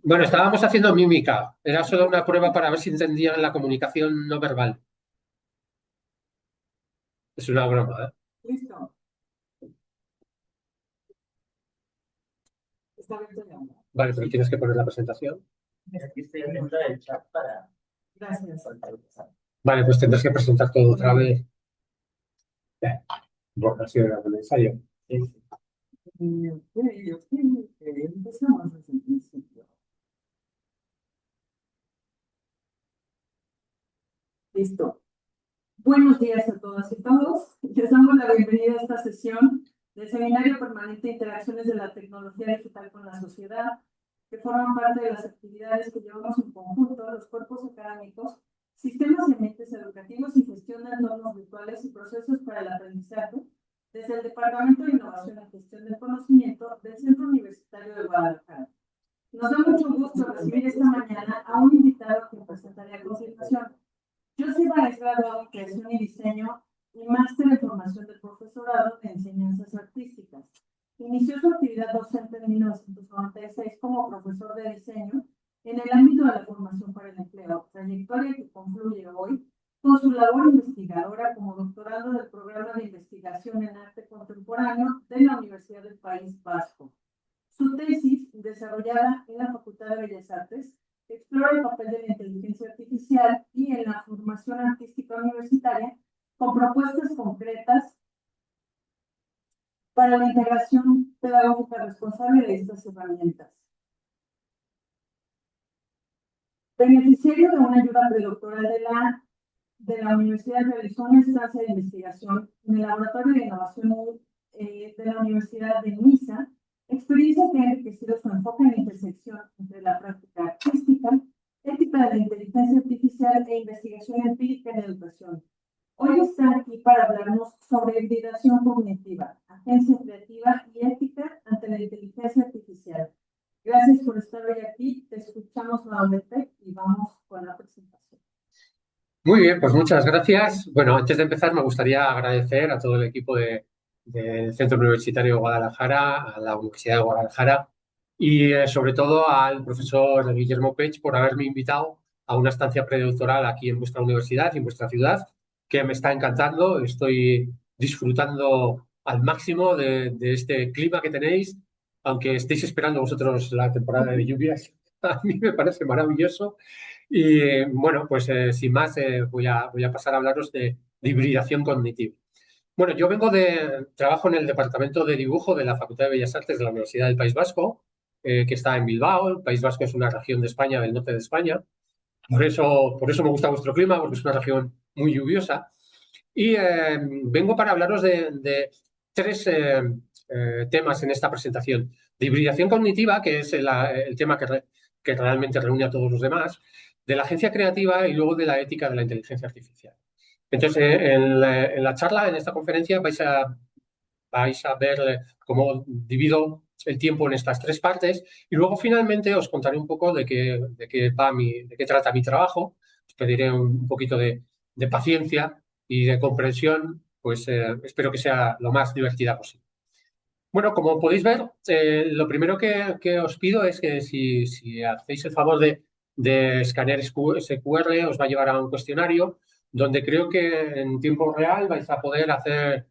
Bueno, estábamos haciendo mímica. Era solo una prueba para ver si entendían la comunicación no verbal. Es una broma, ¿eh? Listo. Está bien, Toño. Vale, pero tienes que poner la presentación. Aquí estoy haciendo el chat para Gracias. Vale, pues tendrás que presentar todo otra vez. Bueno, ha sido un ensayo. sí. Ok. Empezamos desde el principio. Listo. Buenos días a todas y todos. Les damos la bienvenida a esta sesión del Seminario Permanente de Interacciones de la Tecnología Digital con la Sociedad, que forman parte de las actividades que llevamos en conjunto los cuerpos académicos, sistemas y ambientes educativos y gestión de entornos virtuales y procesos para el aprendizaje, desde el Departamento de Innovación y Gestión del Conocimiento del Centro Universitario de Guadalajara. Nos da mucho gusto recibir esta mañana a un invitado que presentaré a continuación. Joseba es graduado en Creación y Diseño y máster en Formación del Profesorado de Enseñanzas Artísticas. Inició su actividad docente en 1996 como profesor de diseño en el ámbito de la formación para el empleo, trayectoria que confluye hoy con su labor investigadora como doctorando del Programa de Investigación en Arte Contemporáneo de la Universidad del País Vasco. Su tesis, desarrollada en la Facultad de Bellas Artes, explora el papel de la inteligencia artificial y en la formación artística universitaria con propuestas concretas para la integración pedagógica responsable de estas herramientas. Beneficiario de una ayuda predoctoral de la universidad, realizó una estancia de investigación en el Laboratorio de Innovación de la Universidad de Niza, experiencia que ha enriquecido su enfoque en la intersección entre la práctica artística, ética de la inteligencia artificial e investigación empírica en educación. Hoy está aquí para hablarnos sobre hibridación cognitiva, agencia creativa y ética ante la inteligencia artificial. Gracias por estar hoy aquí, te escuchamos nuevamente y vamos con la presentación. Muy bien, pues muchas gracias. Bueno, antes de empezar me gustaría agradecer a todo el equipo del Centro Universitario de Guadalajara, a la Universidad de Guadalajara y sobre todo al profesor Guillermo Pech por haberme invitado a una estancia predoctoral aquí en vuestra universidad y en vuestra ciudad, que me está encantando. Estoy disfrutando al máximo de este clima que tenéis, aunque estéis esperando vosotros la temporada de lluvias. A mí me parece maravilloso. Y bueno, pues sin más voy a pasar a hablaros de hibridación cognitiva. Bueno, yo trabajo en el departamento de dibujo de la Facultad de Bellas Artes de la Universidad del País Vasco, que está en Bilbao. El País Vasco es una región de España, del norte de España. Por eso me gusta vuestro clima, porque es una región muy lluviosa. Y vengo para hablaros de tres temas en esta presentación. De hibridación cognitiva, que es el tema que realmente reúne a todos los demás, de la agencia creativa y luego de la ética de la inteligencia artificial. Entonces, en la charla, en esta conferencia, vais a ver cómo divido el tiempo en estas tres partes y luego finalmente os contaré un poco de qué trata mi trabajo. Os pediré un poquito de paciencia y de comprensión, pues espero que sea lo más divertida posible. Bueno, como podéis ver, lo primero que os pido es que si hacéis el favor de escanear ese QR, os va a llevar a un cuestionario donde creo que en tiempo real vais a poder hacer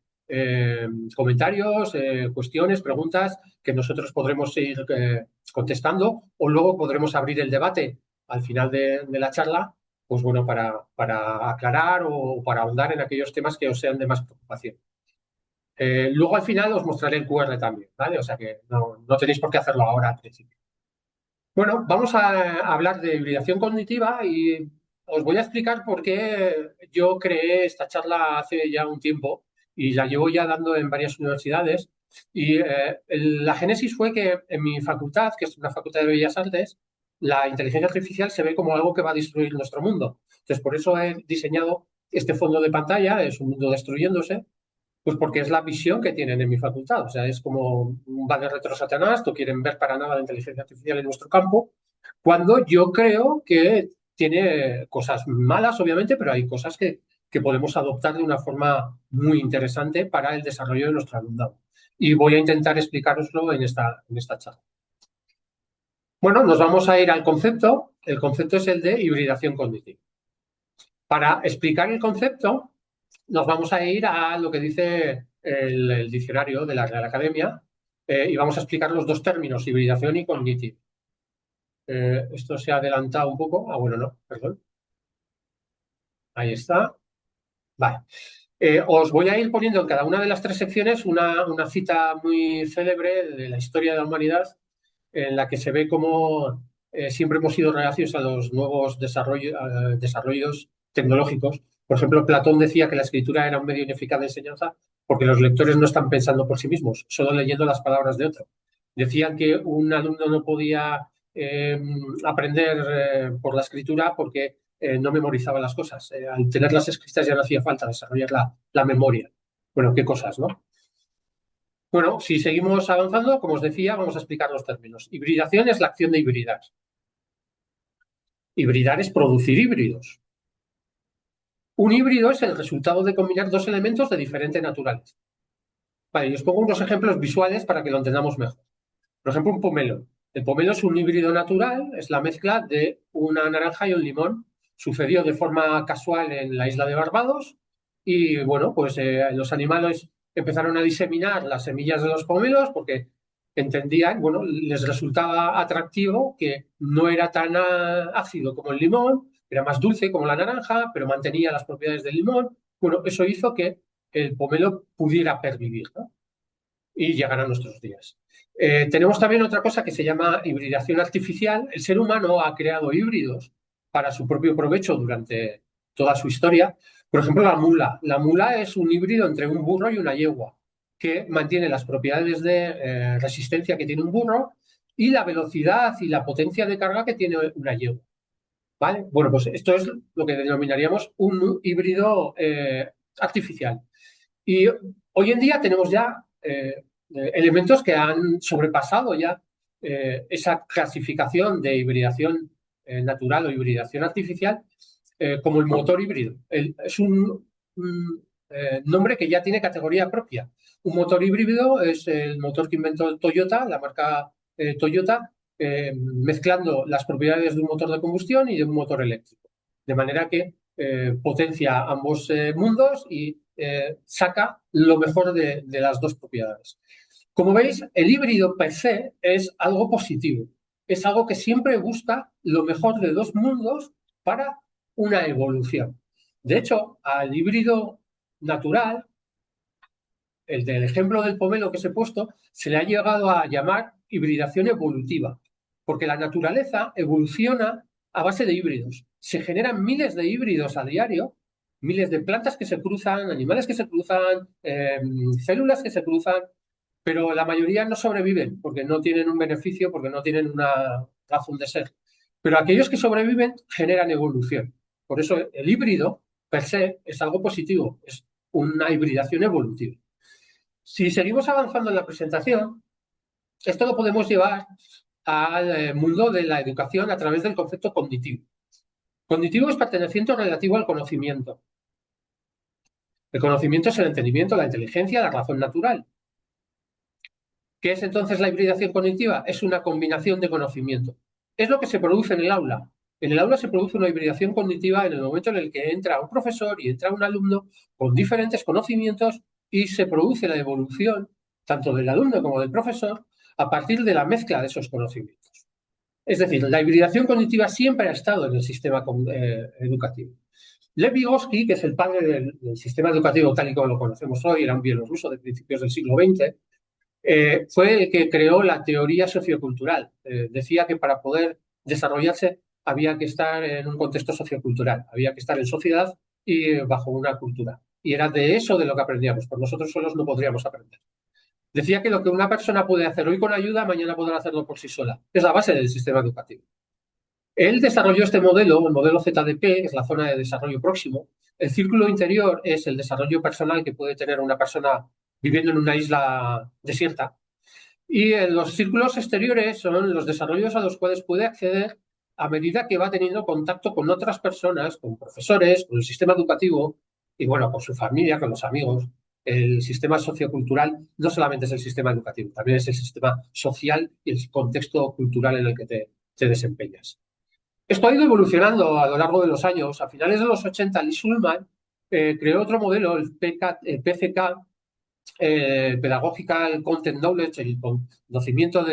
comentarios, cuestiones, preguntas que nosotros podremos ir contestando o luego podremos abrir el debate al final de la charla, pues bueno, para aclarar o para ahondar en aquellos temas que os sean de más preocupación. Luego al final os mostraré el QR también, ¿vale? O sea que no tenéis por qué hacerlo ahora al principio. Bueno, vamos a hablar de hibridación cognitiva y os voy a explicar por qué yo creé esta charla hace ya un tiempo y la llevo ya dando en varias universidades. Y la génesis fue que en mi facultad, que es una facultad de Bellas Artes, la inteligencia artificial se ve como algo que va a destruir nuestro mundo. Entonces, por eso he diseñado este fondo de pantalla, es un mundo destruyéndose, pues porque es la visión que tienen en mi facultad. O sea, es como un va de retro Satanás, no quieren ver para nada la inteligencia artificial en nuestro campo, cuando yo creo que tiene cosas malas, obviamente, pero hay cosas que podemos adoptar de una forma muy interesante para el desarrollo de nuestro alumnado. Y voy a intentar explicároslo en esta charla. Bueno, nos vamos a ir al concepto. El concepto es el de hibridación cognitiva. Para explicar el concepto, nos vamos a ir a lo que dice el diccionario de la Real Academia y vamos a explicar los dos términos, hibridación y cognitiva. Esto se ha adelantado un poco. Ah, bueno, no, perdón. Ahí está. Vale. Os voy a ir poniendo en cada una de las tres secciones una cita muy célebre de la historia de la humanidad en la que se ve cómo siempre hemos sido reacios a los nuevos desarrollos tecnológicos. Por ejemplo, Platón decía que la escritura era un medio ineficaz de enseñanza porque los lectores no están pensando por sí mismos, solo leyendo las palabras de otro. Decían que un alumno no podía aprender por la escritura porque no memorizaba las cosas. Al tenerlas escritas ya no hacía falta desarrollar la memoria. Bueno, qué cosas, ¿no? Bueno, si seguimos avanzando, como os decía, vamos a explicar los términos. Hibridación es la acción de hibridar. Hibridar es producir híbridos. Un híbrido es el resultado de combinar dos elementos de diferente naturaleza. Vale, y os pongo unos ejemplos visuales para que lo entendamos mejor. Por ejemplo, un pomelo. El pomelo es un híbrido natural, es la mezcla de una naranja y un limón. Sucedió de forma casual en la isla de Barbados y, bueno, pues los animales empezaron a diseminar las semillas de los pomelos porque entendían, bueno, les resultaba atractivo que no era tan ácido como el limón, era más dulce como la naranja, pero mantenía las propiedades del limón. Bueno, eso hizo que el pomelo pudiera pervivir, ¿no? Y llegar a nuestros días. Tenemos también otra cosa que se llama hibridación artificial. El ser humano ha creado híbridos para su propio provecho durante toda su historia. Por ejemplo, la mula. La mula es un híbrido entre un burro y una yegua que mantiene las propiedades de resistencia que tiene un burro y la velocidad y la potencia de carga que tiene una yegua. ¿Vale? Bueno, pues esto es lo que denominaríamos un híbrido artificial. Y hoy en día tenemos ya elementos que han sobrepasado ya esa clasificación de hibridación natural o hibridación artificial como el motor híbrido. Es un nombre que ya tiene categoría propia. Un motor híbrido es el motor que inventó Toyota, la marca Toyota, mezclando las propiedades de un motor de combustión y de un motor eléctrico. De manera que potencia ambos mundos y saca lo mejor de las dos propiedades. Como veis, el híbrido per se es algo positivo. Es algo que siempre busca lo mejor de dos mundos para una evolución. De hecho, al híbrido natural, el del ejemplo del pomelo que os he puesto, se le ha llegado a llamar hibridación evolutiva, porque la naturaleza evoluciona a base de híbridos. Se generan miles de híbridos a diario, miles de plantas que se cruzan, animales que se cruzan, células que se cruzan, pero la mayoría no sobreviven porque no tienen un beneficio, porque no tienen una razón de ser. Pero aquellos que sobreviven generan evolución. Por eso el híbrido, per se, es algo positivo, es una hibridación evolutiva. Si seguimos avanzando en la presentación, esto lo podemos llevar al mundo de la educación a través del concepto cognitivo. Cognitivo es perteneciente o relativo al conocimiento. El conocimiento es el entendimiento, la inteligencia, la razón natural. ¿Qué es entonces la hibridación cognitiva? Es una combinación de conocimiento. Es lo que se produce en el aula. En el aula se produce una hibridación cognitiva en el momento en el que entra un profesor y entra un alumno con diferentes conocimientos y se produce la evolución tanto del alumno como del profesor a partir de la mezcla de esos conocimientos. Es decir, la hibridación cognitiva siempre ha estado en el sistema educativo. Lev Vygotsky, que es el padre del sistema educativo tal y como lo conocemos hoy, era un bielorruso de principios del siglo XX, fue el que creó la teoría sociocultural. Decía que para poder desarrollarse había que estar en un contexto sociocultural, había que estar en sociedad y bajo una cultura. Y era de eso de lo que aprendíamos, por nosotros solos no podríamos aprender. Decía que lo que una persona puede hacer hoy con ayuda, mañana podrá hacerlo por sí sola. Es la base del sistema educativo. Él desarrolló este modelo, el modelo ZDP, que es la zona de desarrollo próximo. El círculo interior es el desarrollo personal que puede tener una persona viviendo en una isla desierta. Y los círculos exteriores son los desarrollos a los cuales puede acceder a medida que va teniendo contacto con otras personas, con profesores, con el sistema educativo y, bueno, con su familia, con los amigos. el sistema sociocultural no solamente es el sistema educativo, también es el sistema social y el contexto cultural en el que te desempeñas. Esto ha ido evolucionando a lo largo de los años. A finales de los 80, Lee Schulman creó otro modelo, el PCK, Pedagogical Content Knowledge, el conocimiento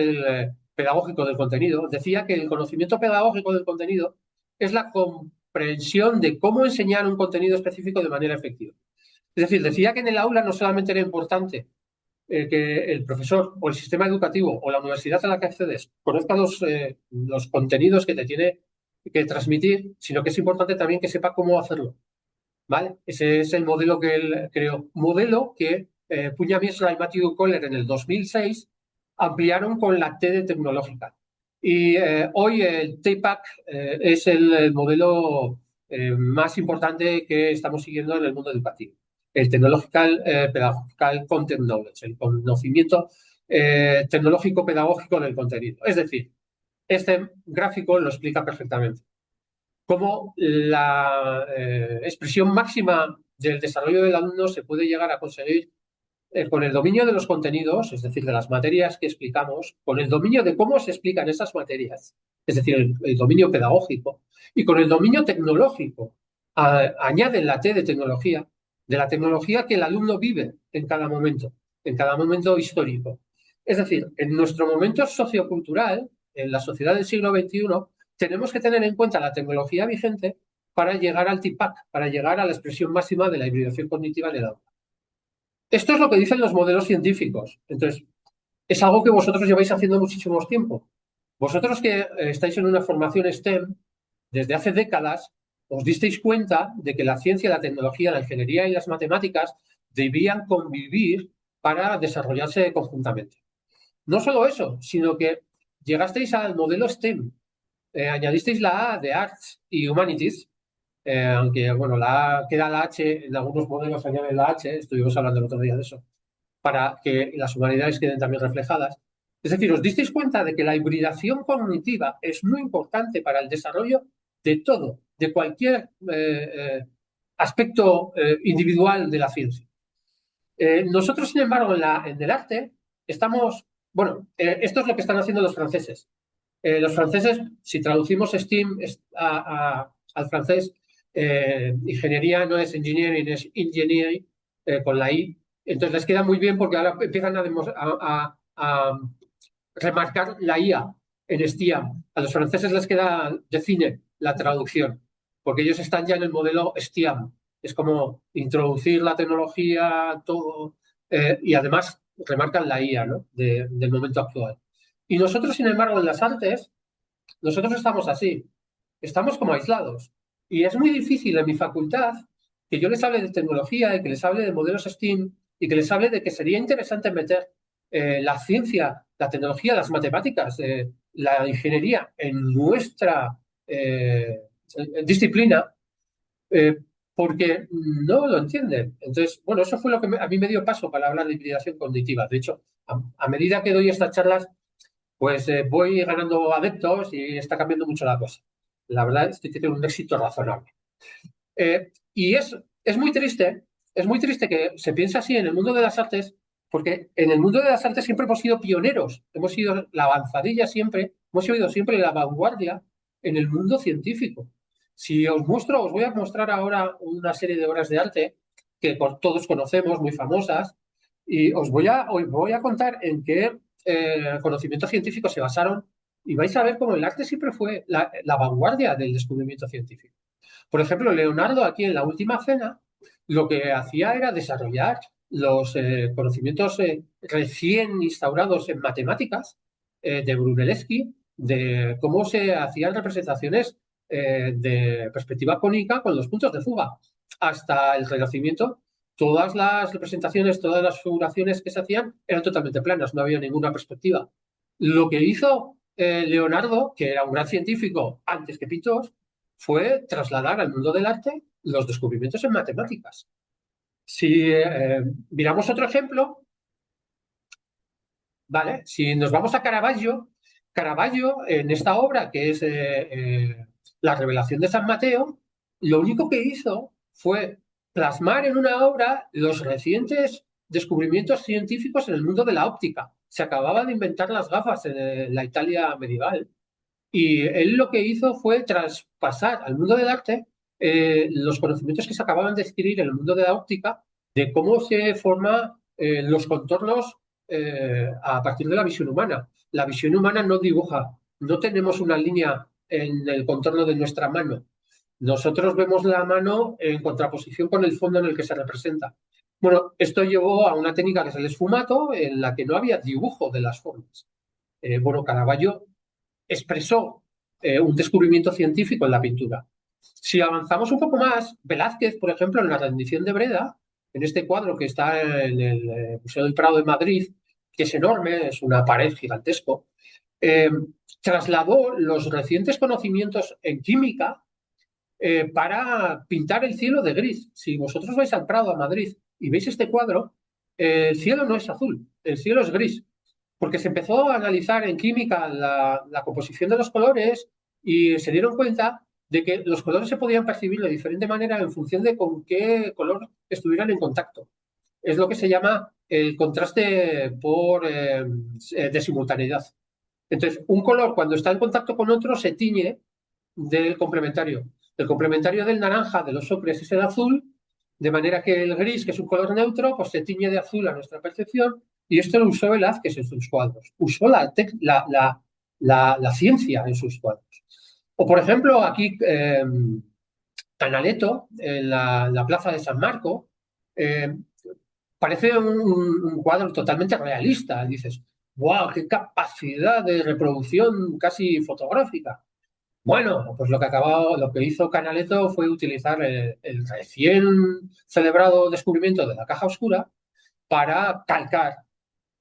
pedagógico del contenido. Decía que el conocimiento pedagógico del contenido es la comprensión de cómo enseñar un contenido específico de manera efectiva. Es decir, decía que en el aula no solamente era importante que el profesor o el sistema educativo o la universidad a la que accedes conozca los contenidos que te tiene que transmitir, sino que es importante también que sepa cómo hacerlo. ¿Vale? Ese es el modelo que él creó. Modelo que Puña Miesla y Matthew Kohler en el 2006 ampliaron con la TED tecnológica. Y hoy el TPAC es el modelo más importante que estamos siguiendo en el mundo educativo. El Technological Pedagogical Content Knowledge, el conocimiento tecnológico pedagógico del contenido. Es decir, este gráfico lo explica perfectamente. Cómo la expresión máxima del desarrollo del alumno se puede llegar a conseguir con el dominio de los contenidos, es decir, de las materias que explicamos, con el dominio de cómo se explican esas materias, es decir, el dominio pedagógico, y con el dominio tecnológico. Añaden la T de la tecnología que el alumno vive en cada momento histórico. Es decir, en nuestro momento sociocultural, en la sociedad del siglo XXI, tenemos que tener en cuenta la tecnología vigente para llegar al TPAC, para llegar a la expresión máxima de la hibridación cognitiva en el aula. Esto es lo que dicen los modelos científicos. Entonces, es algo que vosotros lleváis haciendo muchísimo tiempo. Vosotros que estáis en una formación STEM, desde hace décadas, os disteis cuenta de que la ciencia, la tecnología, la ingeniería y las matemáticas debían convivir para desarrollarse conjuntamente. No solo eso, sino que llegasteis al modelo STEM, añadisteis la A de Arts y Humanities, aunque bueno, queda la H, en algunos modelos añaden la H, estuvimos hablando el otro día de eso, para que las humanidades queden también reflejadas. Es decir, os disteis cuenta de que la hibridación cognitiva es muy importante para el desarrollo de todo, de cualquier aspecto individual de la ciencia. Nosotros, sin embargo, en el arte estamos, bueno, esto es lo que están haciendo los franceses. Los franceses, si traducimos STEAM al francés, ingeniería no es engineering, es engineering con la I. Entonces les queda muy bien porque ahora empiezan a remarcar la IA en STEAM. A los franceses les queda de cine la traducción, porque ellos están ya en el modelo STEAM. Es como introducir la tecnología, todo, y además remarcan la IA, ¿no? del momento actual. Y nosotros, sin embargo, en las artes, nosotros estamos así, estamos como aislados. Y es muy difícil en mi facultad que yo les hable de tecnología y que les hable de modelos STEAM y que les hable de que sería interesante meter la ciencia, la tecnología, las matemáticas, la ingeniería en nuestra disciplina, porque no lo entienden. Entonces, bueno, eso fue lo que a mí me dio paso para hablar de hibridación cognitiva. De hecho, a medida que doy estas charlas, pues voy ganando adeptos y está cambiando mucho la cosa. La verdad es que tiene un éxito razonable. Y es muy triste que se piense así en el mundo de las artes, porque en el mundo de las artes siempre hemos sido pioneros, hemos sido la avanzadilla siempre, hemos sido siempre la vanguardia en el mundo científico. Si os voy a mostrar ahora una serie de obras de arte que todos conocemos, muy famosas, y os voy a contar en qué conocimientos científicos se basaron y vais a ver cómo el arte siempre fue la vanguardia del descubrimiento científico. Por ejemplo, Leonardo aquí en La Última Cena lo que hacía era desarrollar los conocimientos recién instaurados en matemáticas de Brunelleschi, de cómo se hacían representaciones de perspectiva cónica con los puntos de fuga. Hasta el Renacimiento, todas las representaciones, todas las figuraciones que se hacían eran totalmente planas, no había ninguna perspectiva. Lo que hizo Leonardo, que era un gran científico antes que pintor, fue trasladar al mundo del arte los descubrimientos en matemáticas. Si miramos otro ejemplo, ¿vale? Si nos vamos a Caravaggio, Caravaggio en esta obra que es La Revelación de San Mateo, lo único que hizo fue plasmar en una obra los recientes descubrimientos científicos en el mundo de la óptica. Se acababa de inventar las gafas en la Italia medieval y él lo que hizo fue traspasar al mundo del arte los conocimientos que se acababan de adquirir en el mundo de la óptica, de cómo se forman los contornos a partir de la visión humana. La visión humana no dibuja, no tenemos una línea en el contorno de nuestra mano. Nosotros vemos la mano en contraposición con el fondo en el que se representa. Bueno, esto llevó a una técnica que es el esfumato, en la que no había dibujo de las formas. Bueno, Caravaggio expresó un descubrimiento científico en la pintura. Si avanzamos un poco más, Velázquez, por ejemplo, en la rendición de Breda, en este cuadro que está en el Museo del Prado de Madrid, que es enorme, es una pared gigantesco, trasladó los recientes conocimientos en química para pintar el cielo de gris. Si vosotros vais al Prado, a Madrid, y veis este cuadro, el cielo no es azul, el cielo es gris, porque se empezó a analizar en química la composición de los colores y se dieron cuenta de que los colores se podían percibir de diferente manera en función de con qué color estuvieran en contacto. Es lo que se llama el contraste de simultaneidad. Entonces, un color cuando está en contacto con otro se tiñe del complementario. El complementario del naranja de los ocres es el azul, de manera que el gris, que es un color neutro, pues se tiñe de azul a nuestra percepción, y esto lo usó Velázquez en sus cuadros. Usó la ciencia en sus cuadros. O, por ejemplo, aquí Canaletto, en la plaza de San Marco, parece un cuadro totalmente realista. Dices, ¡wow! ¡Qué capacidad de reproducción casi fotográfica! Bueno, pues lo que hizo Canaletto fue utilizar el recién celebrado descubrimiento de la caja oscura para calcar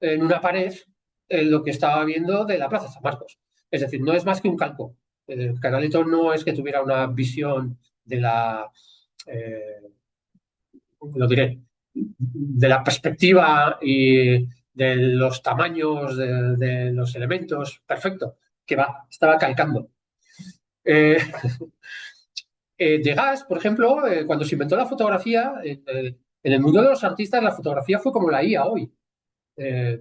en una pared lo que estaba viendo de la Plaza San Marcos. Es decir, no es más que un calco. Canaletto no es que tuviera una visión de lo diré, de la perspectiva y de los tamaños de los elementos, perfecto, estaba calcando. Degas, por ejemplo, cuando se inventó la fotografía, en el mundo de los artistas la fotografía fue como la IA hoy.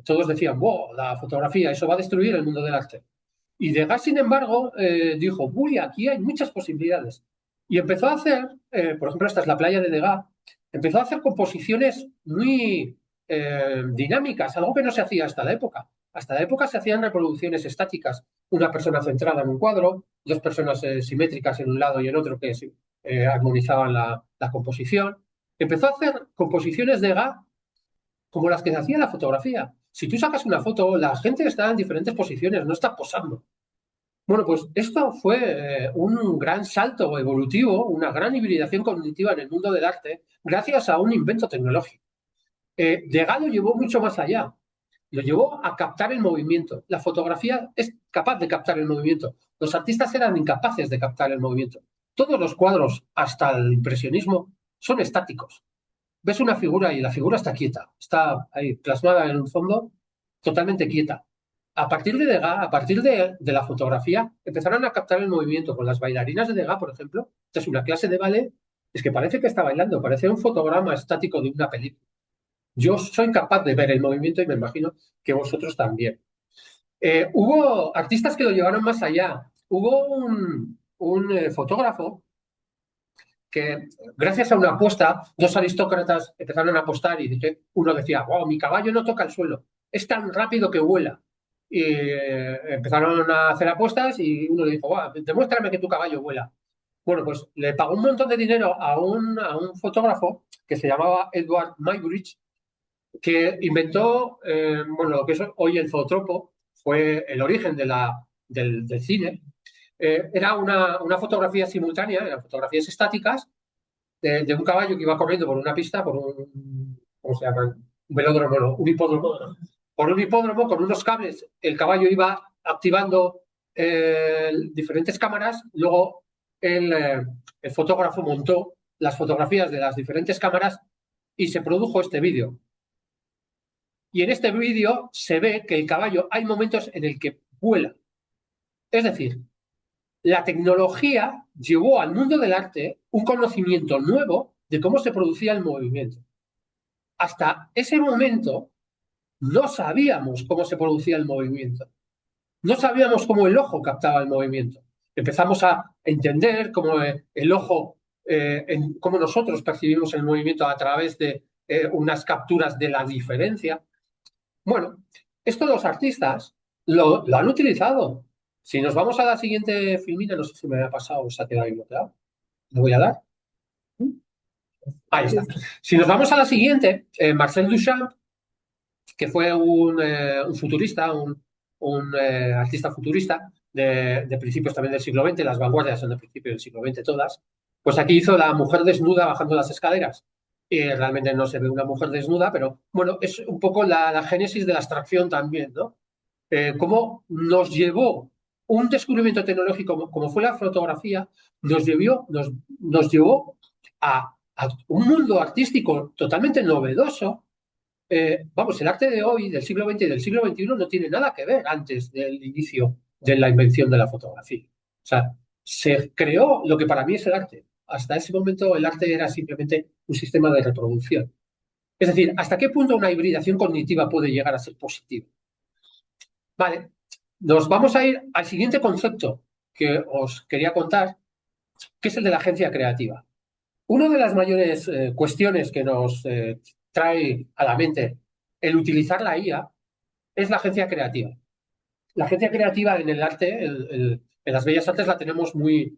Todos decían, wow, la fotografía, eso va a destruir el mundo del arte. Y Degas, sin embargo, dijo, uy, aquí hay muchas posibilidades. Y empezó a hacer, por ejemplo, esta es la playa de Degas, empezó a hacer composiciones muy dinámicas, algo que no se hacía hasta la época. Hasta la época se hacían reproducciones estáticas, una persona centrada en un cuadro, dos personas simétricas en un lado y en otro que armonizaban la composición. Empezó a hacer composiciones de Degas como las que se hacía en la fotografía. Si tú sacas una foto, la gente está en diferentes posiciones, no está posando. Bueno, pues esto fue un gran salto evolutivo, una gran hibridación cognitiva en el mundo del arte, gracias a un invento tecnológico. Degas lo llevó mucho más allá. Lo llevó a captar el movimiento. La fotografía es capaz de captar el movimiento. Los artistas eran incapaces de captar el movimiento. Todos los cuadros, hasta el impresionismo, son estáticos. Ves una figura y la figura está quieta, está ahí plasmada en un fondo, totalmente quieta. A partir de Degas, a partir de la fotografía, empezaron a captar el movimiento. Con las bailarinas de Degas, por ejemplo, esta es una clase de ballet, es que parece que está bailando, parece un fotograma estático de una película. Yo soy capaz de ver el movimiento y me imagino que vosotros también. Hubo artistas que lo llevaron más allá. Hubo un fotógrafo que, gracias a una apuesta, dos aristócratas empezaron a apostar y uno decía, wow, mi caballo no toca el suelo, es tan rápido que vuela. Y empezaron a hacer apuestas y uno le dijo, wow, demuéstrame que tu caballo vuela. Bueno, pues le pagó un montón de dinero a un fotógrafo que se llamaba Edward Muybridge, que inventó, bueno, lo que es hoy el zootropo, fue el origen del cine. Era una fotografía simultánea, eran fotografías estáticas, de un caballo que iba corriendo por una pista, por ¿cómo se llama? Un velódromo, no, un hipódromo. Por un hipódromo, con unos cables, el caballo iba activando diferentes cámaras, luego el fotógrafo montó las fotografías de las diferentes cámaras y se produjo este vídeo. Y en este vídeo se ve que el caballo hay momentos en el que vuela. Es decir, la tecnología llevó al mundo del arte un conocimiento nuevo de cómo se producía el movimiento. Hasta ese momento no sabíamos cómo se producía el movimiento. No sabíamos cómo el ojo captaba el movimiento. Empezamos a entender cómo el ojo, cómo nosotros percibimos el movimiento a través de unas capturas de la diferencia. Bueno, esto los artistas lo han utilizado. Si nos vamos a la siguiente filmina, no sé si me ha pasado o se ha quedado ahí bloqueado. ¿Le voy a dar? Ahí está. Si nos vamos a la siguiente, Marcel Duchamp, que fue un futurista, un artista futurista de principios también del siglo XX, las vanguardias son de principios del siglo XX todas, pues aquí hizo la mujer desnuda bajando las escaleras. Y realmente no se ve una mujer desnuda, pero bueno, es un poco la génesis de la abstracción también, ¿no? Cómo nos llevó un descubrimiento tecnológico como fue la fotografía, nos llevó a un mundo artístico totalmente novedoso. Vamos, el arte de hoy, del siglo XX y del siglo XXI, no tiene nada que ver antes del inicio de la invención de la fotografía. O sea, se creó lo que para mí es el arte. Hasta ese momento el arte era simplemente un sistema de reproducción. Es decir, ¿hasta qué punto una hibridación cognitiva puede llegar a ser positiva? Vale, nos vamos a ir al siguiente concepto que os quería contar, que es el de la agencia creativa. Una de las mayores cuestiones que nos trae a la mente el utilizar la IA es la agencia creativa. La agencia creativa en el arte, en las bellas artes, la tenemos muy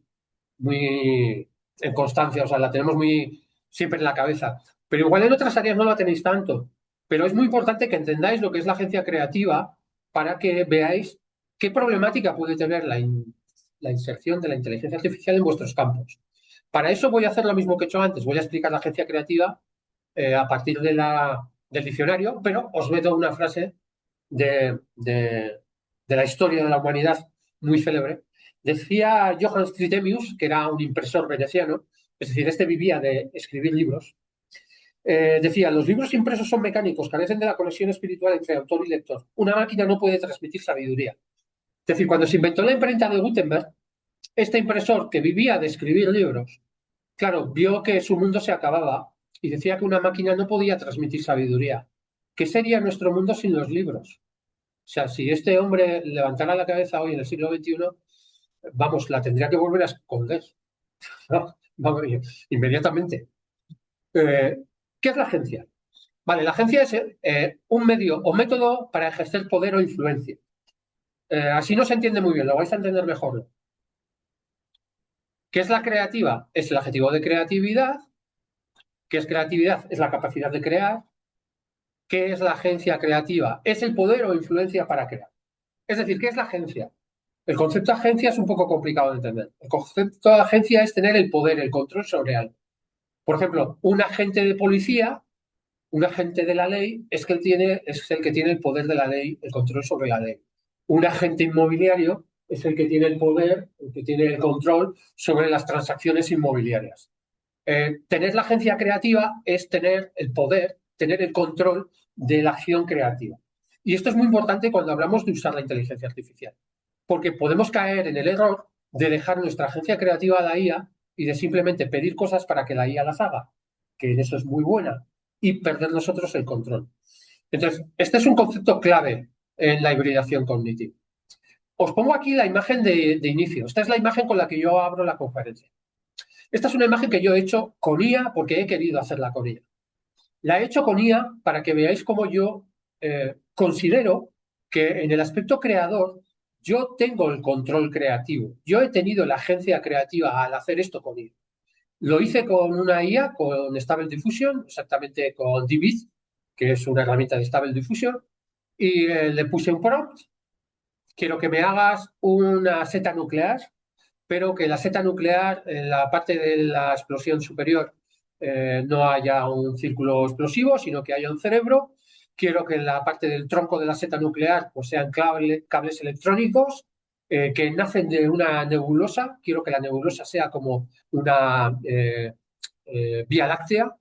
en constancia, o sea, la tenemos muy siempre en la cabeza. Pero igual en otras áreas no la tenéis tanto. Pero es muy importante que entendáis lo que es la agencia creativa para que veáis qué problemática puede tener la inserción de la inteligencia artificial en vuestros campos. Para eso voy a hacer lo mismo que he hecho antes. Voy a explicar la agencia creativa a partir del diccionario, pero os meto una frase de la historia de la humanidad muy célebre. Decía Johannes Trithemius, que era un impresor veneciano, es decir, este vivía de escribir libros. Decía, los libros impresos son mecánicos, carecen de la conexión espiritual entre autor y lector. Una máquina no puede transmitir sabiduría. Es decir, cuando se inventó la imprenta de Gutenberg, este impresor que vivía de escribir libros, claro, vio que su mundo se acababa y decía que una máquina no podía transmitir sabiduría. ¿Qué sería nuestro mundo sin los libros? O sea, si este hombre levantara la cabeza hoy en el siglo XXI, vamos, la tendría que volver a esconder, ¿no? Vamos, inmediatamente. ¿Qué es la agencia? Vale, la agencia es un medio o método para ejercer poder o influencia. Así no se entiende muy bien, lo vais a entender mejor. ¿Qué es la creativa? Es el adjetivo de creatividad. ¿Qué es creatividad? Es la capacidad de crear. ¿Qué es la agencia creativa? Es el poder o influencia para crear. Es decir, ¿qué es la agencia? El concepto de agencia es un poco complicado de entender. El concepto de agencia es tener el poder, el control sobre algo. Por ejemplo, un agente de policía, un agente de la ley, es el que tiene el poder de la ley, el control sobre la ley. Un agente inmobiliario es el que tiene el poder, el que tiene el control sobre las transacciones inmobiliarias. Tener la agencia creativa es tener el poder, tener el control de la acción creativa. Y esto es muy importante cuando hablamos de usar la inteligencia artificial, porque podemos caer en el error de dejar nuestra agencia creativa a la IA y de simplemente pedir cosas para que la IA las haga, que en eso es muy buena, y perder nosotros el control. Entonces, este es un concepto clave en la hibridación cognitiva. Os pongo aquí la imagen de inicio. Esta es la imagen con la que yo abro la conferencia. Esta es una imagen que yo he hecho con IA porque he querido hacerla con IA. La he hecho con IA para que veáis cómo yo considero que en el aspecto creador yo tengo el control creativo. Yo he tenido la agencia creativa al hacer esto con IA. Lo hice con una IA, con Stable Diffusion, exactamente con DBIZ, que es una herramienta de Stable Diffusion, y le puse un prompt. Quiero que me hagas una seta nuclear, pero que la seta nuclear, en la parte de la explosión superior, no haya un círculo explosivo, sino que haya un cerebro. Quiero que en la parte del tronco de la seta nuclear pues sean cables electrónicos que nacen de una nebulosa. Quiero que la nebulosa sea como una vía láctea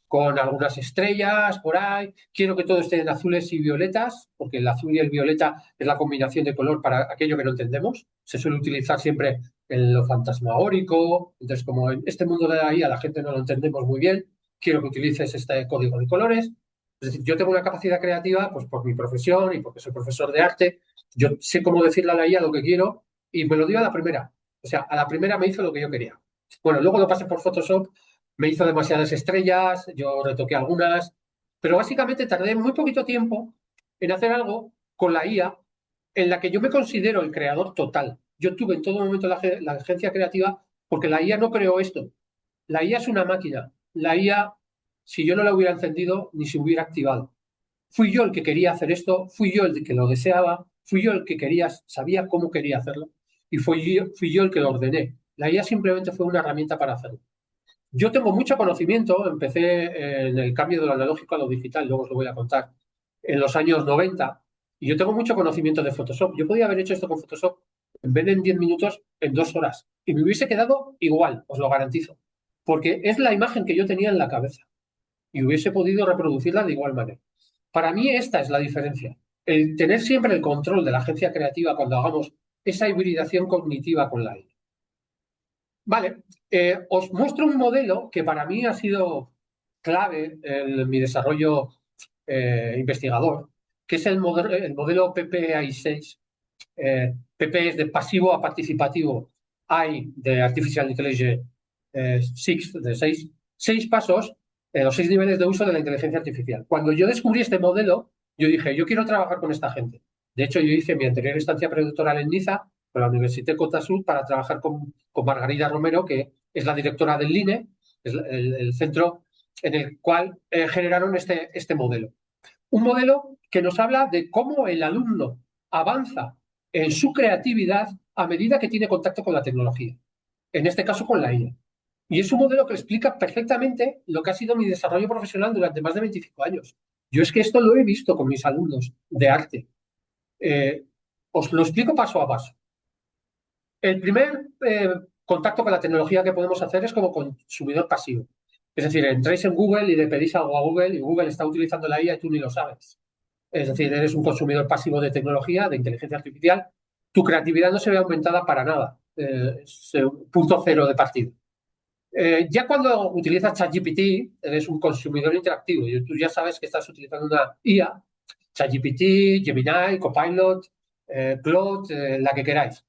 con algunas estrellas por ahí. Quiero que todo esté en azules y violetas, porque el azul y el violeta es la combinación de color para aquello que no entendemos. Se suele utilizar siempre en lo fantasmagórico. Entonces, como en este mundo de la IA la gente no lo entendemos muy bien, quiero que utilices este código de colores. Es decir, yo tengo una capacidad creativa, pues por mi profesión y porque soy profesor de arte, yo sé cómo decirle a la IA lo que quiero y me lo dio a la primera. O sea, a la primera me hizo lo que yo quería. Bueno, luego lo pasé por Photoshop, me hizo demasiadas estrellas, yo retoqué algunas, pero básicamente tardé muy poquito tiempo en hacer algo con la IA en la que yo me considero el creador total. Yo tuve en todo momento la agencia creativa porque la IA no creó esto. La IA es una máquina. La IA, si yo no la hubiera encendido, ni se hubiera activado. Fui yo el que quería hacer esto, fui yo el que lo deseaba, fui yo el que quería, sabía cómo quería hacerlo y fui yo el que lo ordené. La IA simplemente fue una herramienta para hacerlo. Yo tengo mucho conocimiento, empecé en el cambio de lo analógico a lo digital, luego os lo voy a contar, en los años 90, y yo tengo mucho conocimiento de Photoshop. Yo podía haber hecho esto con Photoshop en vez de en 10 minutos, en 2 horas, y me hubiese quedado igual, os lo garantizo, porque es la imagen que yo tenía en la cabeza y hubiese podido reproducirla de igual manera. Para mí esta es la diferencia, el tener siempre el control de la agencia creativa cuando hagamos esa hibridación cognitiva con la IA. Vale, os muestro un modelo que para mí ha sido clave en mi desarrollo investigador, que es el modelo PPI6. PP es de pasivo a participativo, I de Artificial Intelligence 6, de 6 pasos, los 6 niveles de uso de la inteligencia artificial. Cuando yo descubrí este modelo, yo dije, yo quiero trabajar con esta gente. De hecho, yo hice mi anterior estancia predoctoral en Niza, con la Université Côte d'Azur, para trabajar con Margarida Romero, que es la directora del INE, es el centro en el cual generaron este modelo. Un modelo que nos habla de cómo el alumno avanza en su creatividad a medida que tiene contacto con la tecnología, en este caso con la IA. Y es un modelo que explica perfectamente lo que ha sido mi desarrollo profesional durante más de 25 años. Yo es que esto lo he visto con mis alumnos de arte. Os lo explico paso a paso. El primer contacto con la tecnología que podemos hacer es como consumidor pasivo. Es decir, entráis en Google y le pedís algo a Google y Google está utilizando la IA y tú ni lo sabes. Es decir, eres un consumidor pasivo de tecnología, de inteligencia artificial. Tu creatividad no se ve aumentada para nada. Es punto cero de partida. Ya cuando utilizas ChatGPT, eres un consumidor interactivo y tú ya sabes que estás utilizando una IA, ChatGPT, Gemini, Copilot, Claude, la que queráis.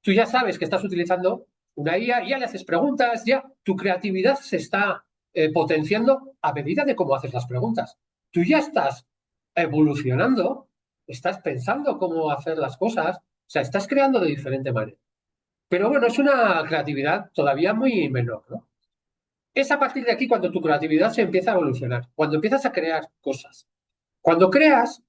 Tú ya sabes que estás utilizando una IA, ya le haces preguntas, ya tu creatividad se está potenciando a medida de cómo haces las preguntas. Tú ya estás evolucionando, estás pensando cómo hacer las cosas, o sea, estás creando de diferente manera. Pero bueno, es una creatividad todavía muy menor, ¿no? Es a partir de aquí cuando tu creatividad se empieza a evolucionar, cuando empiezas a crear cosas. Cuando creas,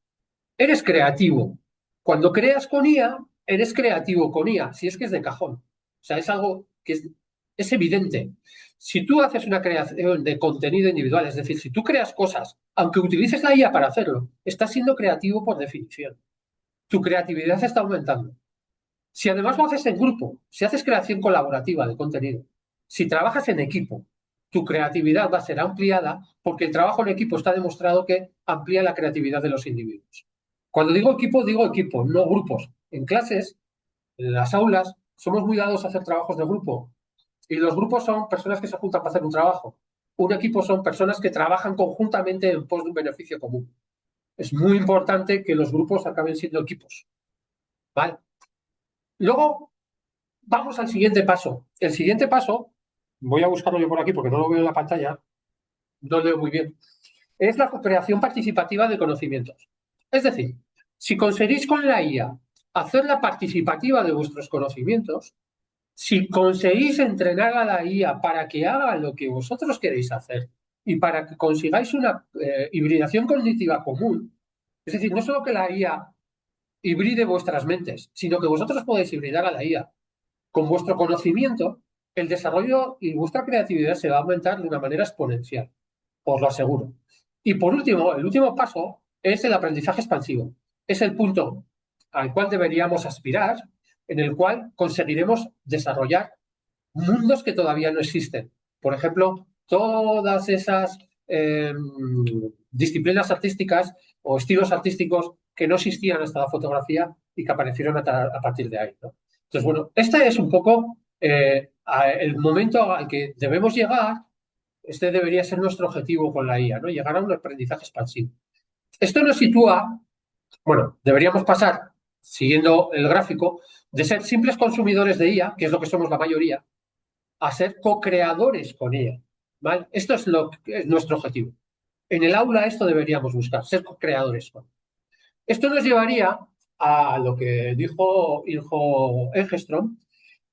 eres creativo. Cuando creas con IA, eres creativo con IA, si es que es de cajón. O sea, es algo que es evidente. Si tú haces una creación de contenido individual, es decir, si tú creas cosas, aunque utilices la IA para hacerlo, estás siendo creativo por definición. Tu creatividad está aumentando. Si además lo haces en grupo, si haces creación colaborativa de contenido, si trabajas en equipo, tu creatividad va a ser ampliada porque el trabajo en equipo está demostrado que amplía la creatividad de los individuos. Cuando digo equipo, no grupos. En clases, en las aulas, somos muy dados a hacer trabajos de grupo. Y los grupos son personas que se juntan para hacer un trabajo. Un equipo son personas que trabajan conjuntamente en pos de un beneficio común. Es muy importante que los grupos acaben siendo equipos. ¿Vale? Luego, vamos al siguiente paso. El siguiente paso, voy a buscarlo yo por aquí porque no lo veo en la pantalla, no leo muy bien, es la creación participativa de conocimientos. Es decir, si conseguís con la IA hacerla participativa de vuestros conocimientos, si conseguís entrenar a la IA para que haga lo que vosotros queréis hacer y para que consigáis una hibridación cognitiva común, es decir, no solo que la IA hibride vuestras mentes, sino que vosotros podéis hibridar a la IA con vuestro conocimiento, el desarrollo y vuestra creatividad se va a aumentar de una manera exponencial, os lo aseguro. Y por último, el último paso es el aprendizaje expansivo. Es el punto al cual deberíamos aspirar, en el cual conseguiremos desarrollar mundos que todavía no existen. Por ejemplo, todas esas disciplinas artísticas o estilos artísticos que no existían hasta la fotografía y que aparecieron a partir de ahí, ¿no? Entonces, bueno, esta es un poco El momento al que debemos llegar, este debería ser nuestro objetivo con la IA, ¿no? Llegar a un aprendizaje expansivo. Esto nos sitúa, bueno, deberíamos pasar, siguiendo el gráfico, de ser simples consumidores de IA, que es lo que somos la mayoría, a ser co-creadores con ella, ¿vale? Esto es nuestro objetivo. En el aula esto deberíamos buscar, ser co-creadores con. Esto nos llevaría a lo que dijo Engelstrom.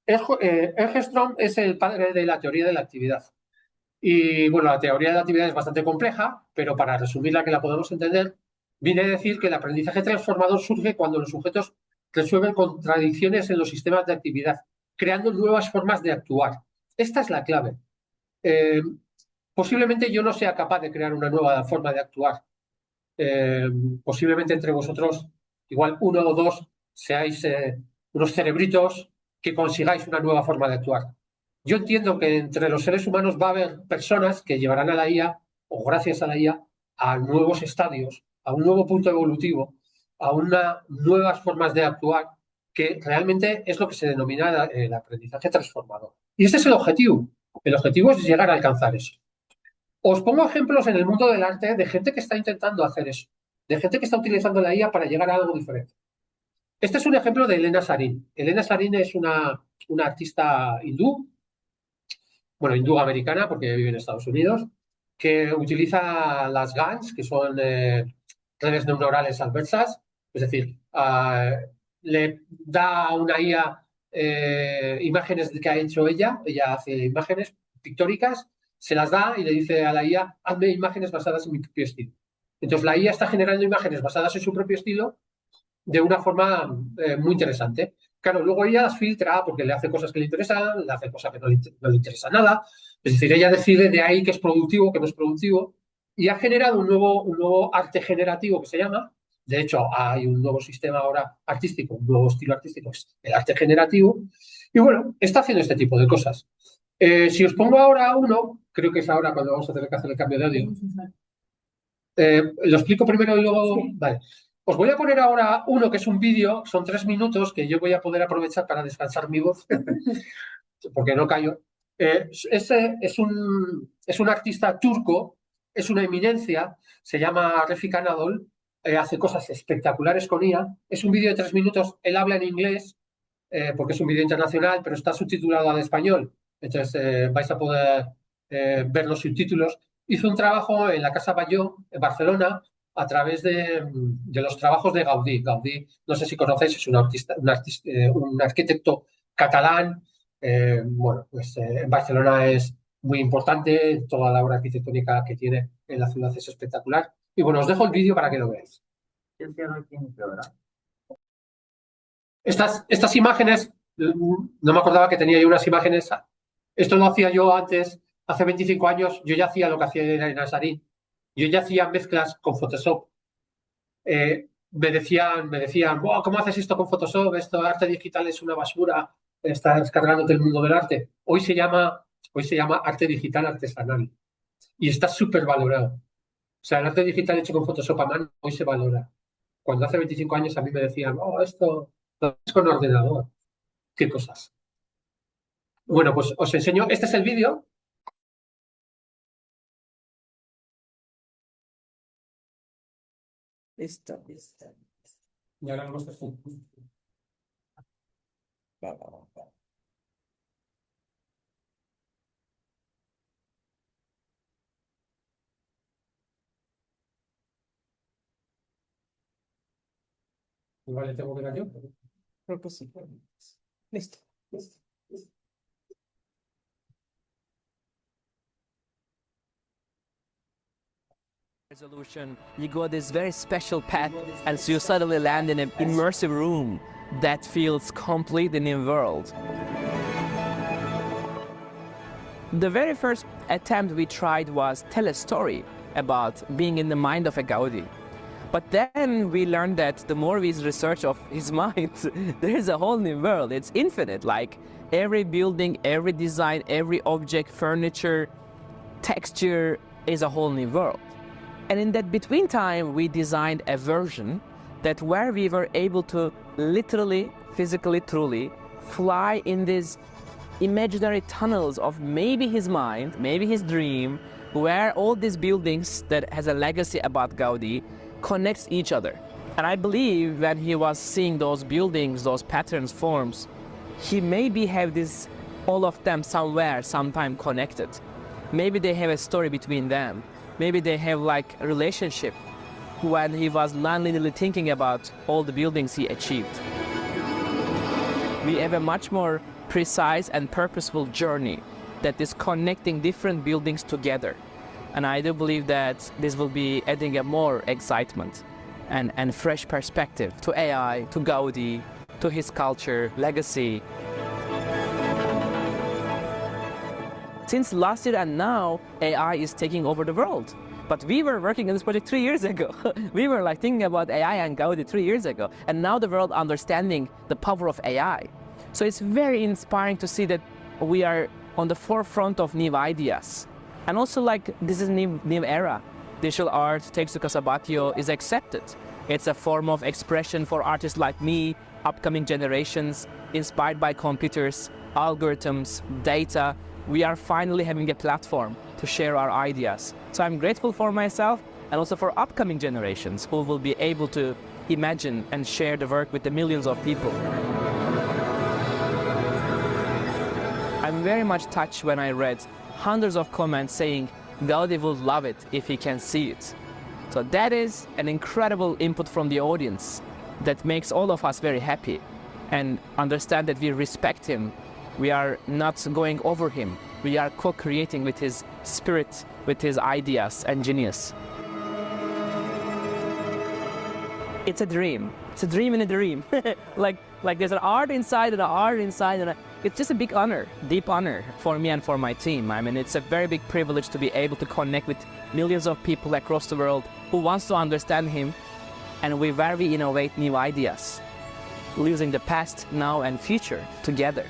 Engelstrom es el padre de la teoría de la actividad. Y bueno, la teoría de la actividad es bastante compleja, pero para resumirla que la podemos entender, viene a decir que el aprendizaje transformador surge cuando los sujetos resuelven contradicciones en los sistemas de actividad, creando nuevas formas de actuar. Esta es la clave. Eh, Posiblemente yo no sea capaz de crear una nueva forma de actuar. Posiblemente entre vosotros, igual uno o dos, seáis unos cerebritos que consigáis una nueva forma de actuar. Yo entiendo que entre los seres humanos va a haber personas que llevarán a la IA, o gracias a la IA, a nuevos estadios, a un nuevo punto evolutivo, a nuevas formas de actuar, que realmente es lo que se denomina el aprendizaje transformador. Y este es el objetivo. El objetivo es llegar a alcanzar eso. Os pongo ejemplos en el mundo del arte de gente que está intentando hacer eso, de gente que está utilizando la IA para llegar a algo diferente. Este es un ejemplo de Elena Sarin. Elena Sarin es una artista hindú, bueno, hindú americana porque vive en Estados Unidos, que utiliza las GANs, que son redes neuronales adversas, es decir, le da a una IA imágenes que ha hecho ella hace imágenes pictóricas, se las da y le dice a la IA, hazme imágenes basadas en mi propio estilo. Entonces la IA está generando imágenes basadas en su propio estilo de una forma muy interesante. Claro, luego ella las filtra porque le hace cosas que le interesan, le hace cosas que no le interesa nada. Es decir, ella decide de ahí qué es productivo, qué no es productivo, y ha generado un nuevo arte generativo que se llama. De hecho, hay un nuevo sistema ahora artístico, un nuevo estilo artístico, es el arte generativo. Y bueno, está haciendo este tipo de cosas. Si os pongo ahora uno, creo que es ahora cuando vamos a tener que hacer el cambio de audio. Lo explico primero y luego. Sí. Vale. Os voy a poner ahora uno que es un vídeo, son 3 minutos que yo voy a poder aprovechar para descansar mi voz, porque no callo. Es un artista turco, es una eminencia, se llama Refik Anadol, hace cosas espectaculares con IA. Es un vídeo de 3 minutos, él habla en inglés, porque es un vídeo internacional, pero está subtitulado al español. Entonces vais a poder ver los subtítulos. Hizo un trabajo en la Casa Batlló, en Barcelona, a través de los trabajos de Gaudí. Gaudí, no sé si conocéis, es un arquitecto catalán. Bueno, pues en Barcelona es muy importante, toda la obra arquitectónica que tiene en la ciudad es espectacular. Y bueno, os dejo el vídeo para que lo veáis. Estas imágenes, no me acordaba que tenía yo unas imágenes. Esto lo hacía yo antes, hace 25 años, yo ya hacía lo que hacía Elena Sarin. Yo ya hacía mezclas con Photoshop. Me decían, wow, ¿cómo haces esto con Photoshop? Esto arte digital es una basura, estás cargándote el mundo del arte. Hoy se llama arte digital artesanal y está súper valorado. O sea, el arte digital hecho con Photoshop a mano hoy se valora. Cuando hace 25 años a mí me decían, oh, esto es con ordenador. ¿Qué cosas? Bueno, pues os enseño. Este es el vídeo. Listo. Y ahora vamos a hacer. Va. Igual le tengo que dar yo. Creo que sí. Listo. Resolution, you go this very special path, and so you suddenly land in an immersive room that feels complete in a world. The very first attempt we tried was tell a story about being in the mind of a Gaudi. But then we learned that the more we research of his mind, there is a whole new world. It's infinite, like every building, every design, every object, furniture, texture is a whole new world. And in that between time, we designed a version that where we were able to literally, physically, truly fly in this imaginary tunnels of maybe his mind, maybe his dream, where all these buildings that has a legacy about Gaudi connects each other. And I believe when he was seeing those buildings, those patterns, forms, he maybe have this, all of them somewhere, sometime connected. Maybe they have a story between them. Maybe they have like a relationship when he was non-linearly thinking about all the buildings he achieved. We have a much more precise and purposeful journey that is connecting different buildings together. And I do believe that this will be adding a more excitement and fresh perspective to AI, to Gaudi, to his culture, legacy. Since last year and now, AI is taking over the world. But we were working on this project 3 years ago. We were like thinking about AI and Gaudi 3 years ago. And now the world understanding the power of AI. So it's very inspiring to see that we are on the forefront of new ideas. And also like this is a new era. Digital art, Tetsuya Sabatio, is accepted. It's a form of expression for artists like me, upcoming generations, inspired by computers, algorithms, data. We are finally having a platform to share our ideas. So I'm grateful for myself and also for upcoming generations who will be able to imagine and share the work with the millions of people. I'm very much touched when I read hundreds of comments saying Gaudi would love it if he can see it. So that is an incredible input from the audience that makes all of us very happy and understand that we respect him. We are not going over him. We are co-creating with his spirit, with his ideas and genius. It's a dream. It's a dream in a dream. like there's an art inside and an art inside, and it's just a big honor, deep honor for me and for my team. I mean, it's a very big privilege to be able to connect with millions of people across the world who wants to understand him, and where we innovate new ideas, using the past, now, and future together.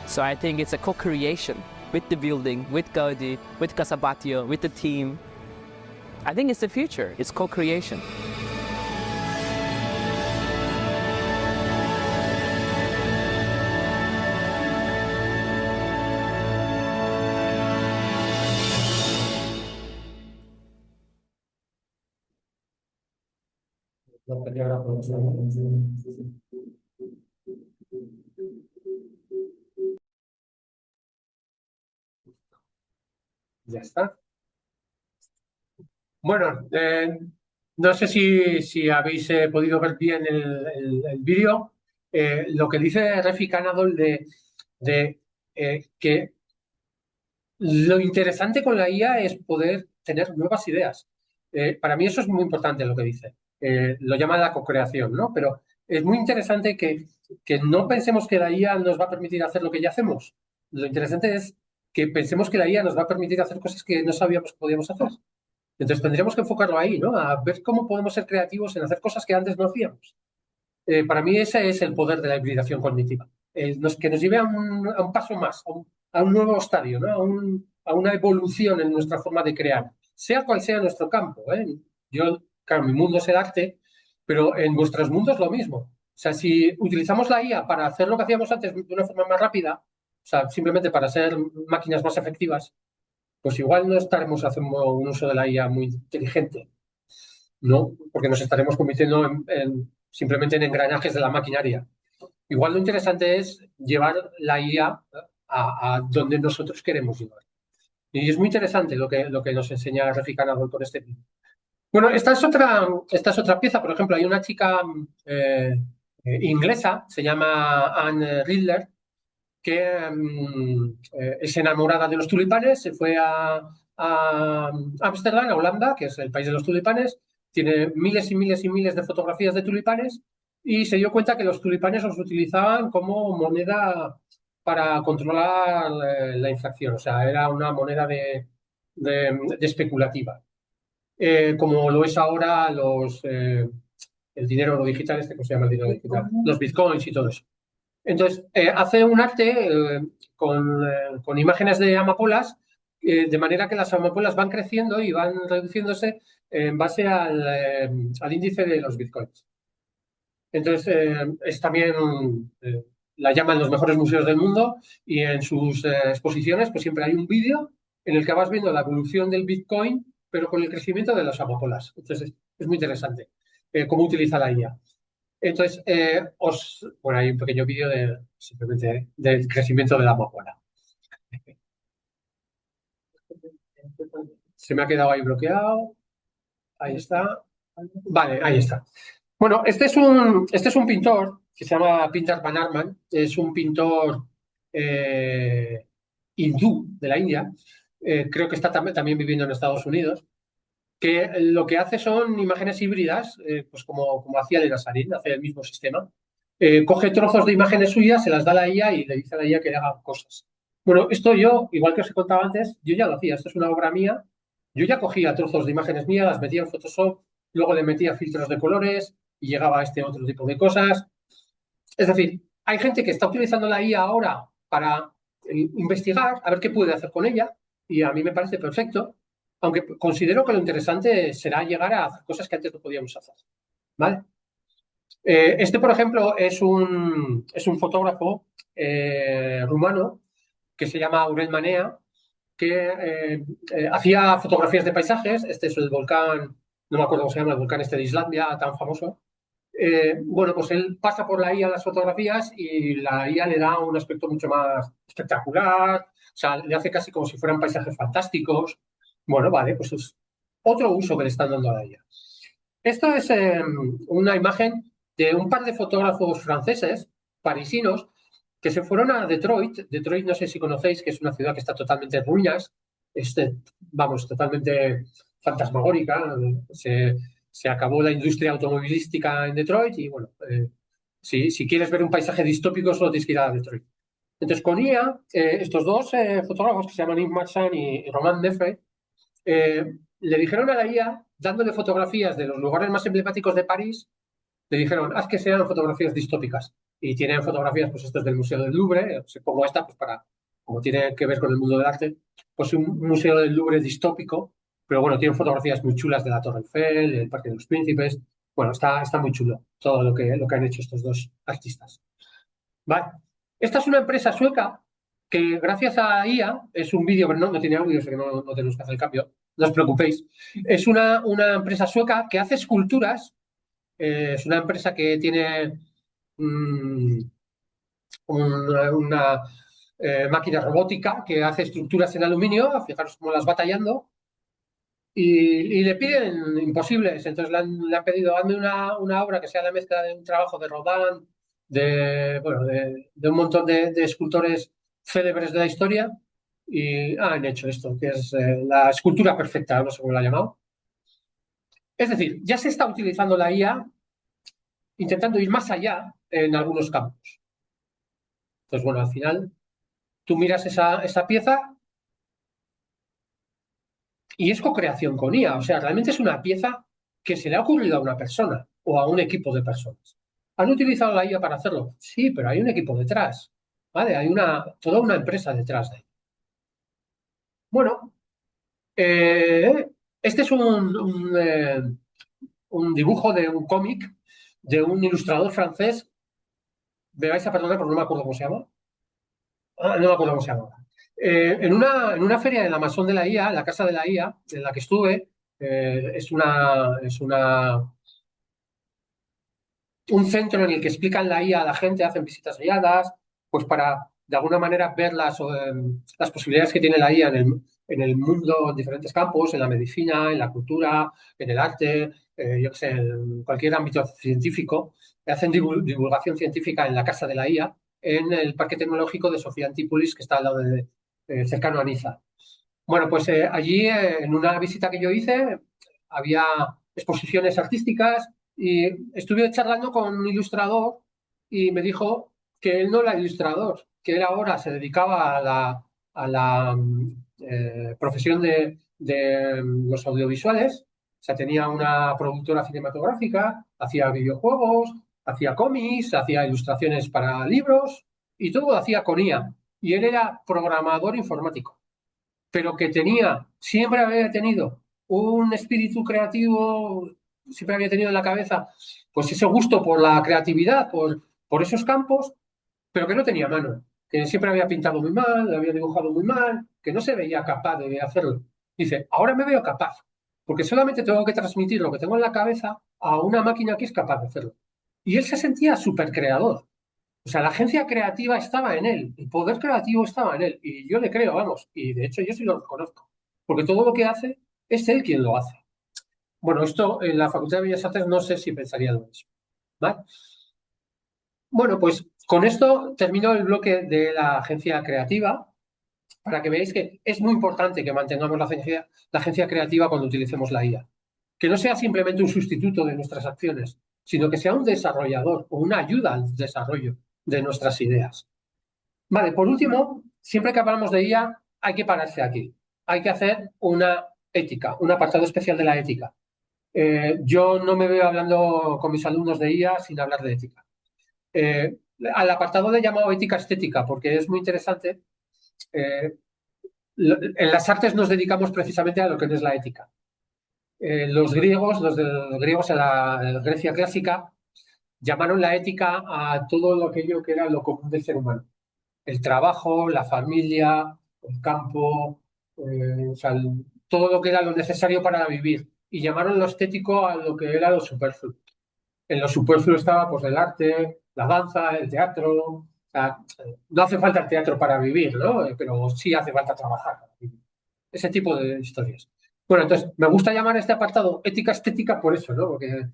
So I think it's a co-creation with the building, with Gaudi, with Casabatio, with the team. I think it's the future. It's co-creation. Ya está. Bueno, no sé si habéis podido ver bien el vídeo. Lo que dice Refik Anadol de que lo interesante con la IA es poder tener nuevas ideas. Para mí eso es muy importante lo que dice. Lo llama la co-creación, ¿no? Pero es muy interesante que no pensemos que la IA nos va a permitir hacer lo que ya hacemos. Lo interesante es que pensemos que la IA nos va a permitir hacer cosas que no sabíamos que podíamos hacer. Entonces tendríamos que enfocarlo ahí, ¿no? A ver cómo podemos ser creativos en hacer cosas que antes no hacíamos. Para mí ese es el poder de la hibridación cognitiva. Que nos lleve a un paso más, a un nuevo estadio, ¿no? A una evolución en nuestra forma de crear, sea cual sea nuestro campo. Yo, claro, mi mundo es el arte, pero en vuestros mundos lo mismo. O sea, si utilizamos la IA para hacer lo que hacíamos antes de una forma más rápida, o sea, simplemente para ser máquinas más efectivas, pues igual no estaremos haciendo un uso de la IA muy inteligente, ¿no? Porque nos estaremos convirtiendo simplemente en engranajes de la maquinaria. Igual lo interesante es llevar la IA a donde nosotros queremos llevar. Y es muy interesante lo que nos enseña Refik Anadol con este vídeo. Bueno, esta es otra pieza. Por ejemplo, hay una chica inglesa, se llama Anne Riddler, que es enamorada de los tulipanes, se fue a Ámsterdam, a Holanda, que es el país de los tulipanes, tiene miles y miles y miles de fotografías de tulipanes y se dio cuenta que los tulipanes los utilizaban como moneda para controlar la inflación, o sea, era una moneda de especulativa. Como lo es ahora el dinero digital, ¿cómo se llama el dinero digital? Los bitcoins y todo eso. Entonces, hace un arte con imágenes de amapolas, de manera que las amapolas van creciendo y van reduciéndose en base al índice de los bitcoins. Entonces, es también la llaman los mejores museos del mundo y en sus exposiciones pues siempre hay un vídeo en el que vas viendo la evolución del Bitcoin, pero con el crecimiento de las amapolas. Entonces, es muy interesante cómo utiliza la IA. Entonces, bueno, hay un pequeño vídeo simplemente del crecimiento de la amapola. Se me ha quedado ahí bloqueado. Ahí está. Vale, ahí está. Bueno, este es un pintor que se llama Pindar Banarman. Es un pintor hindú de la India. Creo que está también viviendo en Estados Unidos. Que lo que hace son imágenes híbridas, pues como hacía Lena Sarin, hace el mismo sistema. Coge trozos de imágenes suyas, se las da a la IA y le dice a la IA que le haga cosas. Bueno, esto yo, igual que os he contado antes, yo ya lo hacía. Esto es una obra mía. Yo ya cogía trozos de imágenes mías, las metía en Photoshop, luego le metía filtros de colores y llegaba a este otro tipo de cosas. Es decir, hay gente que está utilizando la IA ahora para investigar, a ver qué puede hacer con ella, y a mí me parece perfecto, aunque considero que lo interesante será llegar a hacer cosas que antes no podíamos hacer. ¿Vale? Este, por ejemplo, es un fotógrafo rumano que se llama Aurel Manea, que hacía fotografías de paisajes. Este es el volcán, no me acuerdo cómo se llama, el volcán este de Islandia, tan famoso. Bueno, pues él pasa por la IA las fotografías y la IA le da un aspecto mucho más espectacular, o sea, le hace casi como si fueran paisajes fantásticos. Bueno, vale, pues es otro uso que le están dando a la IA. Esto es una imagen de un par de fotógrafos franceses, parisinos, que se fueron a Detroit. Detroit, no sé si conocéis, que es una ciudad que está totalmente en ruinas, vamos, totalmente fantasmagórica. Se acabó la industria automovilística en Detroit y, bueno, si quieres ver un paisaje distópico, solo tienes que ir a Detroit. Entonces, con IA, estos dos fotógrafos que se llaman Yves Marchand y Romain Nefre, le dijeron a la IA, dándole fotografías de los lugares más emblemáticos de París, le dijeron, haz que sean fotografías distópicas. Y tienen fotografías, pues estas del Museo del Louvre, pongo esta, pues como tiene que ver con el mundo del arte, pues un museo del Louvre distópico, pero bueno, tienen fotografías muy chulas de la Torre Eiffel, del Parque de los Príncipes. Bueno, está muy chulo todo lo que han hecho estos dos artistas. Vale. Esta es una empresa sueca que gracias a IA, es un vídeo, pero no tiene audio, o sea que no tenemos que hacer el cambio, no os preocupéis. Es una empresa sueca que hace esculturas. Es una empresa que tiene una máquina robótica que hace estructuras en aluminio, fijaros cómo las va tallando, y le piden imposibles. Entonces le han pedido, hazme una obra que sea la mezcla de un trabajo de Rodin, de un montón de escultores célebres de la historia, y han hecho esto, que es la escultura perfecta, no sé cómo la han llamado. Es decir, ya se está utilizando la IA intentando ir más allá en algunos campos. Entonces, bueno, al final tú miras esa pieza y es co-creación con IA. O sea, realmente es una pieza que se le ha ocurrido a una persona o a un equipo de personas. ¿Han utilizado la IA para hacerlo? Sí, pero hay un equipo detrás. ¿Vale? Hay toda una empresa detrás de ahí. Bueno, este es un dibujo de un cómic de un ilustrador francés. Me vais a perdonar porque no me acuerdo cómo se llama. No me acuerdo cómo se llama. En una feria del Amazon de la IA, la casa de la IA, en la que estuve, es un centro en el que explican la IA a la gente, hacen visitas guiadas, pues para de alguna manera ver las posibilidades que tiene la IA en el mundo, en diferentes campos, en la medicina, en la cultura, en el arte, yo qué sé, en cualquier ámbito científico. Hacen divulgación científica en la casa de la IA, en el Parque Tecnológico de Sofía Antípolis, que está al lado cercano a Niza. Bueno, pues allí, en una visita que yo hice, había exposiciones artísticas y estuve charlando con un ilustrador y me dijo que él no era ilustrador, que él ahora se dedicaba a la profesión de los audiovisuales. O sea, tenía una productora cinematográfica, hacía videojuegos, hacía cómics, hacía ilustraciones para libros y todo lo hacía con IA. Y él era programador informático, pero que siempre había tenido un espíritu creativo, siempre había tenido en la cabeza pues ese gusto por la creatividad, por esos campos, pero que no tenía mano, que siempre había pintado muy mal, había dibujado muy mal, que no se veía capaz de hacerlo. Dice, ahora me veo capaz, porque solamente tengo que transmitir lo que tengo en la cabeza a una máquina que es capaz de hacerlo. Y él se sentía súper creador. O sea, la agencia creativa estaba en él, el poder creativo estaba en él, y yo le creo, vamos, y de hecho yo sí lo reconozco, porque todo lo que hace es él quien lo hace. Bueno, esto en la Facultad de Bellas Artes no sé si pensaría lo mismo, ¿vale? Bueno, pues con esto termino el bloque de la agencia creativa, para que veáis que es muy importante que mantengamos la agencia creativa cuando utilicemos la IA. Que no sea simplemente un sustituto de nuestras acciones, sino que sea un desarrollador o una ayuda al desarrollo de nuestras ideas. Vale, por último, siempre que hablamos de IA, hay que pararse aquí. Hay que hacer una ética, un apartado especial de la ética. Yo no me veo hablando con mis alumnos de IA sin hablar de ética. Al apartado le he llamado ética estética porque es muy interesante. En las artes nos dedicamos precisamente a lo que no es la ética. Los griegos en la Grecia clásica, llamaron la ética a todo aquello que era lo común del ser humano. El trabajo, la familia, el campo, o sea, todo lo que era lo necesario para vivir. Y llamaron lo estético a lo que era lo superfluo. En lo superfluo estaba pues el arte, la danza, el teatro. O sea, no hace falta el teatro para vivir, ¿no? Pero sí hace falta trabajar para vivir. Ese tipo de historias. Bueno, entonces, me gusta llamar a este apartado ética estética por eso, ¿no? Porque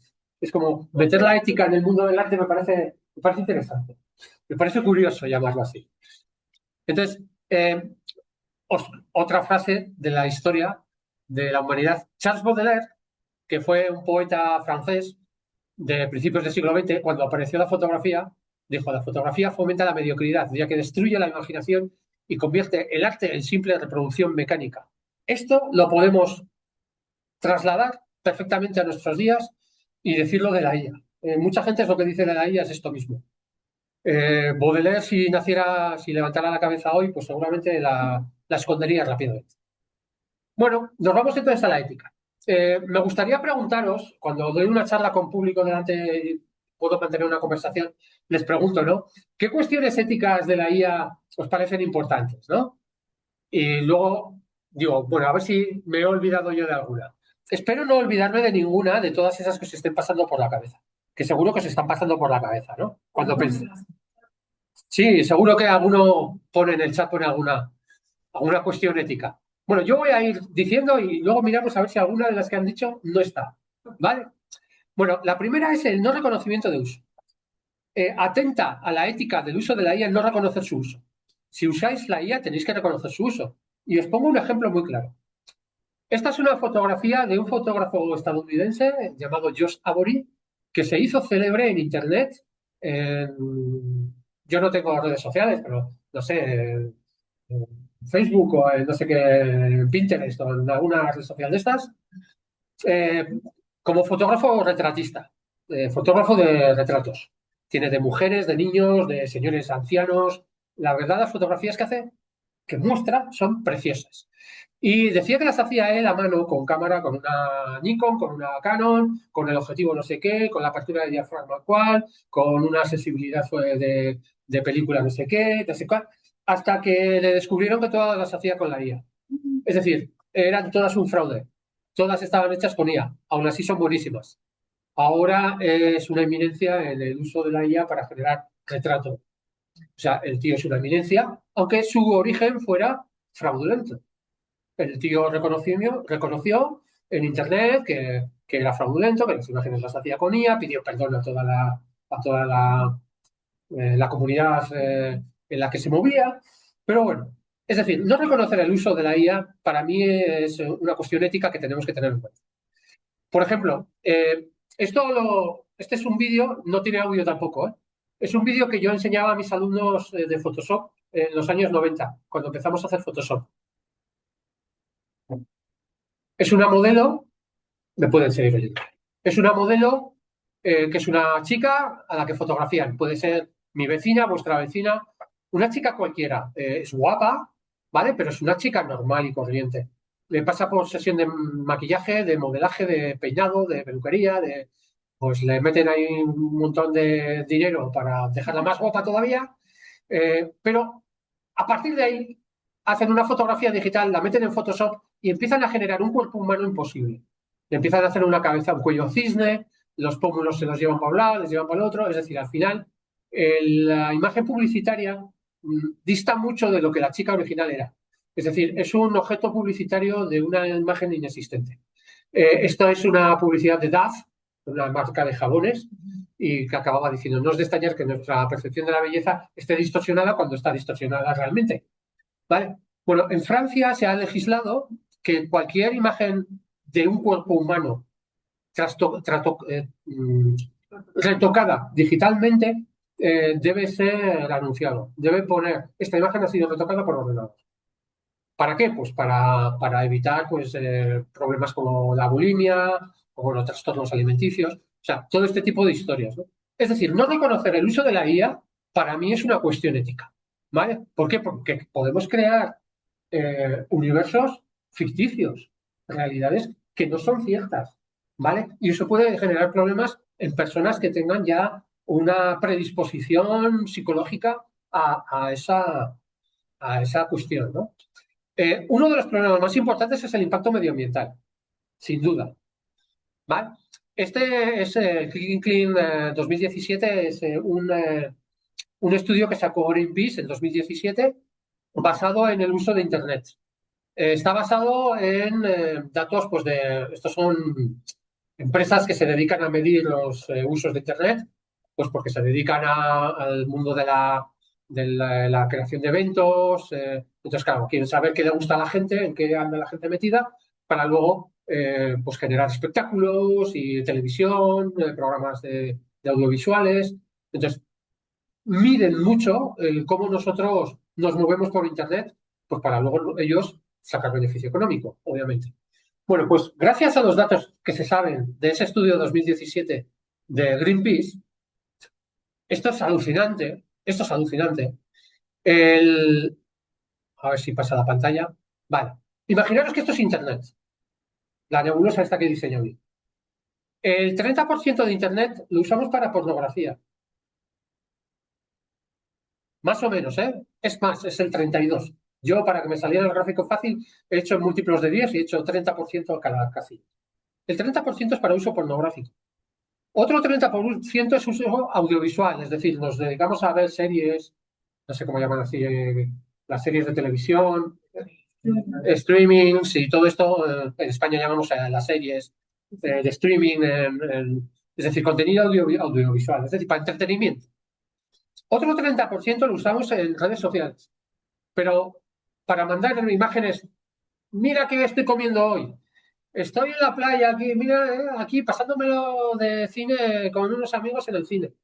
es como meter la ética en el mundo del arte me parece interesante. Me parece curioso llamarlo así. Entonces, otra frase de la historia de la humanidad. Charles Baudelaire, que fue un poeta francés de principios del siglo XX, cuando apareció la fotografía, dijo, la fotografía fomenta la mediocridad, ya que destruye la imaginación y convierte el arte en simple reproducción mecánica. Esto lo podemos trasladar perfectamente a nuestros días y decirlo de la IA. Mucha gente es lo que dice de la IA es esto mismo. Baudelaire, si levantara la cabeza hoy, pues seguramente la escondería rápidamente. Bueno, nos vamos entonces a la ética. Me gustaría preguntaros, cuando doy una charla con público delante, puedo mantener una conversación, les pregunto, ¿no? ¿Qué cuestiones éticas de la IA os parecen importantes, ¿no? Y luego digo, bueno, a ver si me he olvidado yo de alguna. Espero no olvidarme de ninguna de todas esas que se estén pasando por la cabeza, que seguro que se están pasando por la cabeza, ¿no? Cuando pensé. Sí, seguro que alguno pone en el chat pone alguna cuestión ética. Bueno, yo voy a ir diciendo y luego miramos a ver si alguna de las que han dicho no está. ¿Vale? Bueno, la primera es el no reconocimiento de uso. Atenta a la ética del uso de la IA el no reconocer su uso. Si usáis la IA tenéis que reconocer su uso. Y os pongo un ejemplo muy claro. Esta es una fotografía de un fotógrafo estadounidense llamado Josh Avery, que se hizo célebre en Internet. Yo no tengo redes sociales, pero no sé, Facebook o no sé qué, Pinterest o en alguna red social de estas, eh, como fotógrafo retratista, fotógrafo de retratos. Tiene de mujeres, de niños, de señores ancianos. La verdad, las fotografías que muestra son preciosas. Y decía que las hacía él a mano, con cámara, con una Nikon, con una Canon, con el objetivo no sé qué, con la apertura de diafragma cual, con una sensibilidad de película no sé qué, no sé cuál, hasta que le descubrieron que todas las hacía con la IA. Es decir, eran todas un fraude. Todas estaban hechas con IA. Aún así son buenísimas. Ahora es una eminencia en el uso de la IA para generar retrato. O sea, el tío es una eminencia, aunque su origen fuera fraudulento. El tío reconoció en Internet que era fraudulento, que las imágenes las hacía con IA, pidió perdón a toda la comunidad en la que se movía. Pero bueno, es decir, no reconocer el uso de la IA para mí es una cuestión ética que tenemos que tener en cuenta. Por ejemplo, este es un vídeo, no tiene audio tampoco, ¿eh? Es un vídeo que yo enseñaba a mis alumnos de Photoshop en los años 90, cuando empezamos a hacer Photoshop. Es una modelo, me pueden seguir oyendo. Es una modelo que es una chica a la que fotografían. Puede ser mi vecina, vuestra vecina, una chica cualquiera. Es guapa, ¿vale? Pero es una chica normal y corriente. Le pasa por sesión de maquillaje, de modelaje, de peinado, de peluquería, pues le meten ahí un montón de dinero para dejarla más guapa todavía Pero a partir de ahí hacen una fotografía digital, la meten en Photoshop y empiezan a generar un cuerpo humano imposible. Empiezan a hacer una cabeza, un cuello cisne, los pómulos se los llevan para un lado, les llevan para el otro. Es decir, al final, la imagen publicitaria dista mucho de lo que la chica original era. Es decir, es un objeto publicitario de una imagen inexistente. Esto es una publicidad de Dove, una marca de jabones, y que acababa diciendo, no es de extrañar que nuestra percepción de la belleza esté distorsionada cuando está distorsionada realmente. ¿Vale? Bueno, en Francia se ha legislado que cualquier imagen de un cuerpo humano retocada digitalmente debe ser anunciado. Debe poner, esta imagen ha sido retocada por ordenador. ¿Para qué? Pues para evitar pues, problemas como la bulimia o los trastornos alimenticios. O sea, todo este tipo de historias, ¿no? Es decir, no reconocer el uso de la IA para mí es una cuestión ética. ¿Vale? ¿Por qué? Porque podemos crear universos ficticios, realidades que no son ciertas. ¿Vale? Y eso puede generar problemas en personas que tengan ya una predisposición psicológica a esa cuestión, ¿no? Uno de los problemas más importantes es el impacto medioambiental, sin duda. ¿Vale? Este es el Clean Clean 2017, es un estudio que sacó Greenpeace en 2017 basado en el uso de Internet. Está basado en datos, pues estos son empresas que se dedican a medir los usos de Internet, pues porque se dedican al mundo de la creación de eventos. Entonces, claro, quieren saber qué le gusta a la gente, en qué anda la gente metida, para luego pues generar espectáculos y televisión, programas de audiovisuales. Entonces, miden mucho cómo nosotros nos movemos por Internet, pues para luego ellos sacar beneficio económico, obviamente. Bueno, pues gracias a los datos que se saben de ese estudio 2017 de Greenpeace, esto es alucinante, a ver si pasa la pantalla. Vale, imaginaros que esto es Internet, la nebulosa esta que diseño hoy. El 30% de Internet lo usamos para pornografía. Más o menos, ¿eh? Es más, es el 32%. Yo, para que me saliera el gráfico fácil, he hecho múltiplos de 10 y he hecho 30% cada casi. El 30% es para uso pornográfico. Otro 30% es uso audiovisual, es decir, nos dedicamos a ver series, no sé cómo llaman así, las series de televisión, streamings y todo esto. En España llamamos a las series de streaming, es decir, contenido audiovisual, es decir, para entretenimiento. Otro 30% lo usamos en redes sociales, pero para mandar imágenes, mira qué estoy comiendo hoy. Estoy en la playa aquí, mira, aquí pasándomelo de cine con unos amigos en el cine.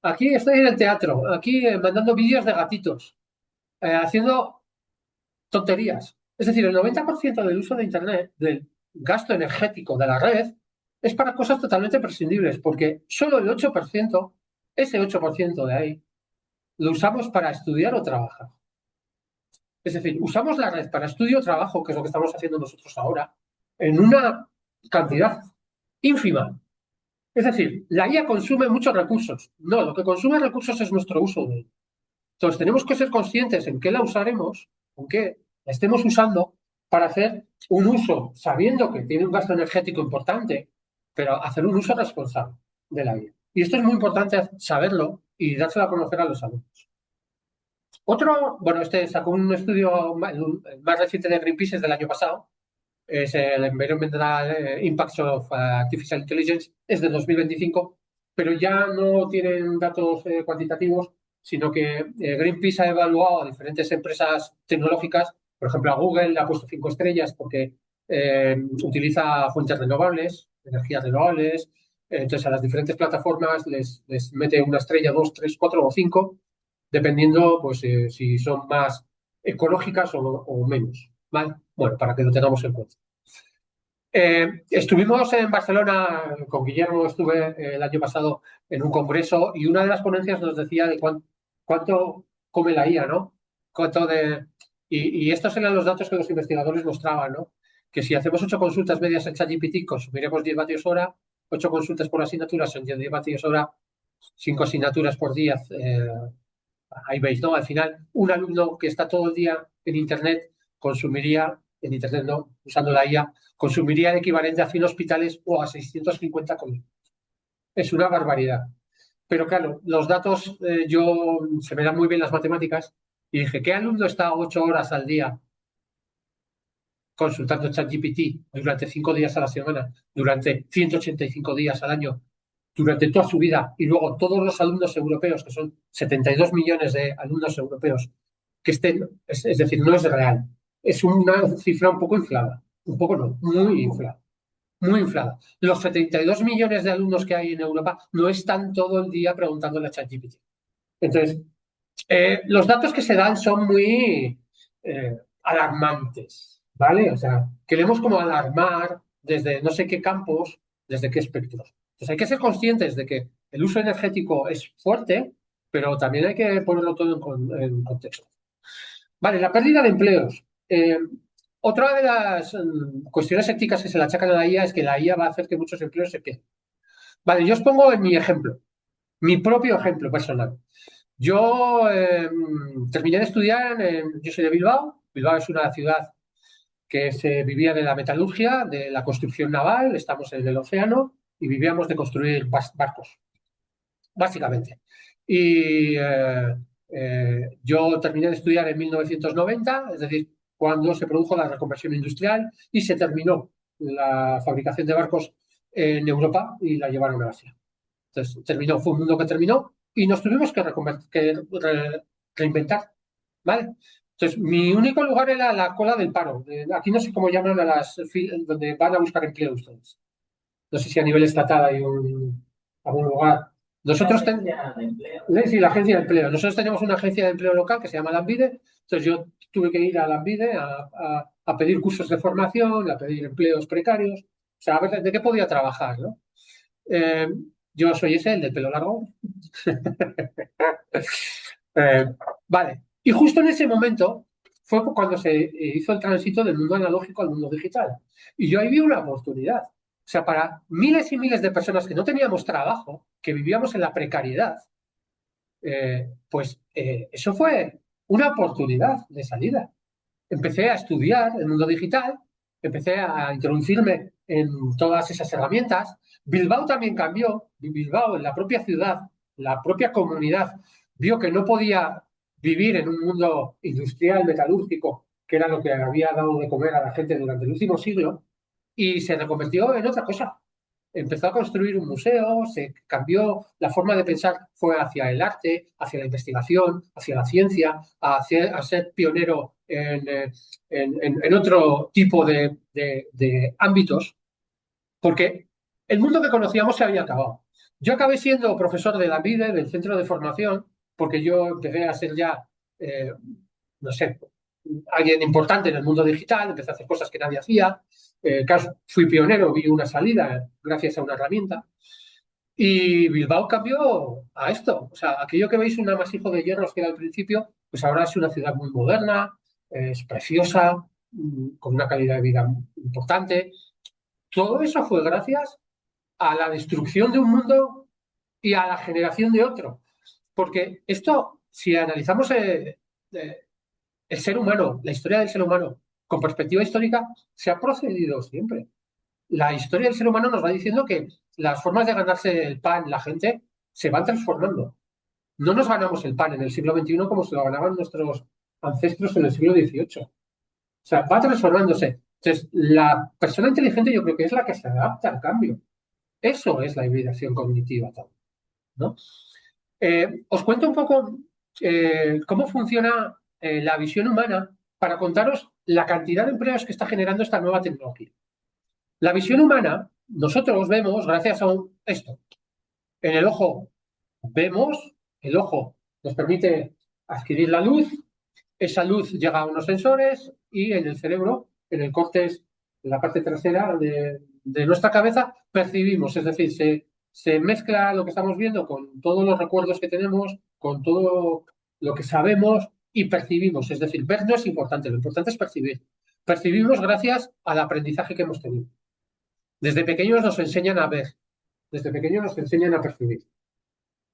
Aquí estoy en el teatro, aquí mandando vídeos de gatitos, haciendo tonterías. Es decir, el 90% del uso de Internet, del gasto energético de la red, es para cosas totalmente prescindibles, porque solo el 8%, ese 8% de ahí, lo usamos para estudiar o trabajar. Es decir, usamos la red para estudio o trabajo, que es lo que estamos haciendo nosotros ahora, en una cantidad ínfima. Es decir, la IA consume muchos recursos. No, lo que consume recursos es nuestro uso de ella. Entonces, tenemos que ser conscientes en qué la usaremos, en qué la estemos usando, para hacer un uso, sabiendo que tiene un gasto energético importante, pero hacer un uso responsable de la IA. Y esto es muy importante saberlo y dárselo a conocer a los alumnos. Otro, bueno, este sacó un estudio, el más reciente de Greenpeace, es del año pasado, es el Environmental Impacts of Artificial Intelligence, es de 2025, pero ya no tienen datos cuantitativos, sino que Greenpeace ha evaluado a diferentes empresas tecnológicas. Por ejemplo, a Google le ha puesto 5 estrellas porque utiliza fuentes renovables, energías renovables. Entonces, a las diferentes plataformas les mete una estrella, 2, 3, 4 o 5, dependiendo pues, si son más ecológicas o menos. ¿Vale? Bueno, para que lo tengamos en cuenta. Estuvimos en Barcelona, con Guillermo estuve el año pasado en un congreso y una de las ponencias nos decía de cuánto come la IA, ¿no? Y estos eran los datos que los investigadores mostraban, ¿no? Que si hacemos 8 consultas medias en ChatGPT, consumiremos 10 vatios hora, 8 consultas por asignatura son 10 vatios hora, 5 asignaturas por día Ahí veis, ¿no? Al final, un alumno que está todo el día en Internet consumiría, en Internet no, usando la IA, consumiría el equivalente a 100 hospitales o a 650 colegios. Es una barbaridad. Pero claro, los datos, se me dan muy bien las matemáticas y dije, ¿qué alumno está 8 horas al día consultando ChatGPT durante 5 días a la semana, durante 185 días al año, durante toda su vida, y luego todos los alumnos europeos, que son 72 millones de alumnos europeos, que estén, es decir, no es real. Es una cifra un poco inflada, un poco no, muy inflada. Muy inflada. Los 72 millones de alumnos que hay en Europa no están todo el día preguntándole a ChatGPT. Entonces, los datos que se dan son muy alarmantes, ¿vale? O sea, queremos como alarmar desde no sé qué campos, desde qué espectros. Entonces, hay que ser conscientes de que el uso energético es fuerte, pero también hay que ponerlo todo en contexto. Vale, la pérdida de empleos. Otra de las cuestiones éticas que se le achacan a la IA es que la IA va a hacer que muchos empleos se queden. Vale, yo os pongo en mi ejemplo, mi propio ejemplo personal. Yo terminé de estudiar, yo soy de Bilbao. Bilbao es una ciudad que se vivía de la metalurgia, de la construcción naval, estamos en el océano y vivíamos de construir barcos, básicamente. Y yo terminé de estudiar en 1990, es decir, cuando se produjo la reconversión industrial y se terminó la fabricación de barcos en Europa y la llevaron a Asia. Entonces, terminó, fue un mundo que terminó y nos tuvimos que reinventar, ¿vale? Entonces, mi único lugar era la cola del paro. Aquí no sé cómo llaman a las donde van a buscar empleo ustedes. No sé si a nivel estatal hay algún lugar. Nosotros tenemos sí, la agencia de empleo. Nosotros tenemos una agencia de empleo local que se llama Lanbide. Entonces yo tuve que ir a Lanbide a pedir cursos de formación, a pedir empleos precarios, o sea, a ver de qué podía trabajar, ¿no? Yo soy ese, el del pelo largo. Vale. Y justo en ese momento fue cuando se hizo el tránsito del mundo analógico al mundo digital. Y yo ahí vi una oportunidad. O sea, para miles y miles de personas que no teníamos trabajo, que vivíamos en la precariedad, eso fue una oportunidad de salida. Empecé a estudiar el mundo digital, empecé a introducirme en todas esas herramientas. Bilbao también cambió. Bilbao, en la propia ciudad, la propia comunidad, vio que no podía vivir en un mundo industrial, metalúrgico, que era lo que había dado de comer a la gente durante el último siglo, y se reconvirtió en otra cosa. Empezó a construir un museo, se cambió, la forma de pensar fue hacia el arte, hacia la investigación, hacia la ciencia, a ser pionero en otro tipo de ámbitos, porque el mundo que conocíamos se había acabado. Yo acabé siendo profesor de la VIDE, del centro de formación, porque yo empecé a ser ya, no sé, alguien importante en el mundo digital, empecé a hacer cosas que nadie hacía. Fui pionero, vi una salida gracias a una herramienta. Y Bilbao cambió a esto. O sea, aquello que veis un amasijo de hierros que era al principio, pues ahora es una ciudad muy moderna, es preciosa, con una calidad de vida importante. Todo eso fue gracias a la destrucción de un mundo y a la generación de otro. Porque esto, si analizamos el ser humano, la historia del ser humano, con perspectiva histórica, se ha procedido siempre. La historia del ser humano nos va diciendo que las formas de ganarse el pan, la gente, se van transformando. No nos ganamos el pan en el siglo XXI como se lo ganaban nuestros ancestros en el siglo XVIII. O sea, va transformándose. Entonces, la persona inteligente yo creo que es la que se adapta al cambio. Eso es la hibridación cognitiva, ¿no? Os cuento un poco cómo funciona la visión humana para contaros la cantidad de empleos que está generando esta nueva tecnología. La visión humana, nosotros vemos, gracias a esto, en el ojo vemos, el ojo nos permite adquirir la luz, esa luz llega a unos sensores y en el cerebro, en el córtex, en la parte trasera de nuestra cabeza, percibimos, es decir, se mezcla lo que estamos viendo con todos los recuerdos que tenemos, con todo lo que sabemos y percibimos, es decir, ver no es importante, lo importante es percibir. Percibimos gracias al aprendizaje que hemos tenido. Desde pequeños nos enseñan a ver, desde pequeños nos enseñan a percibir.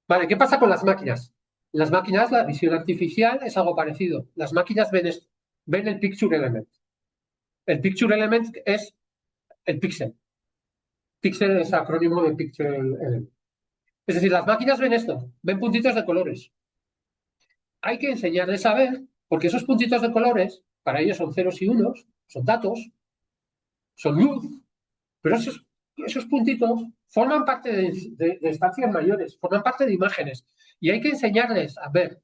Vale, ¿qué pasa con las máquinas? Las máquinas, la visión artificial es algo parecido. Las máquinas ven el picture element. El picture element es el píxel. Píxel es acrónimo de picture element. Es decir, las máquinas ven esto, ven puntitos de colores. Hay que enseñarles a ver, porque esos puntitos de colores, para ellos son ceros y unos, son datos, son luz, pero esos puntitos forman parte de estancias mayores, forman parte de imágenes, y hay que enseñarles a ver.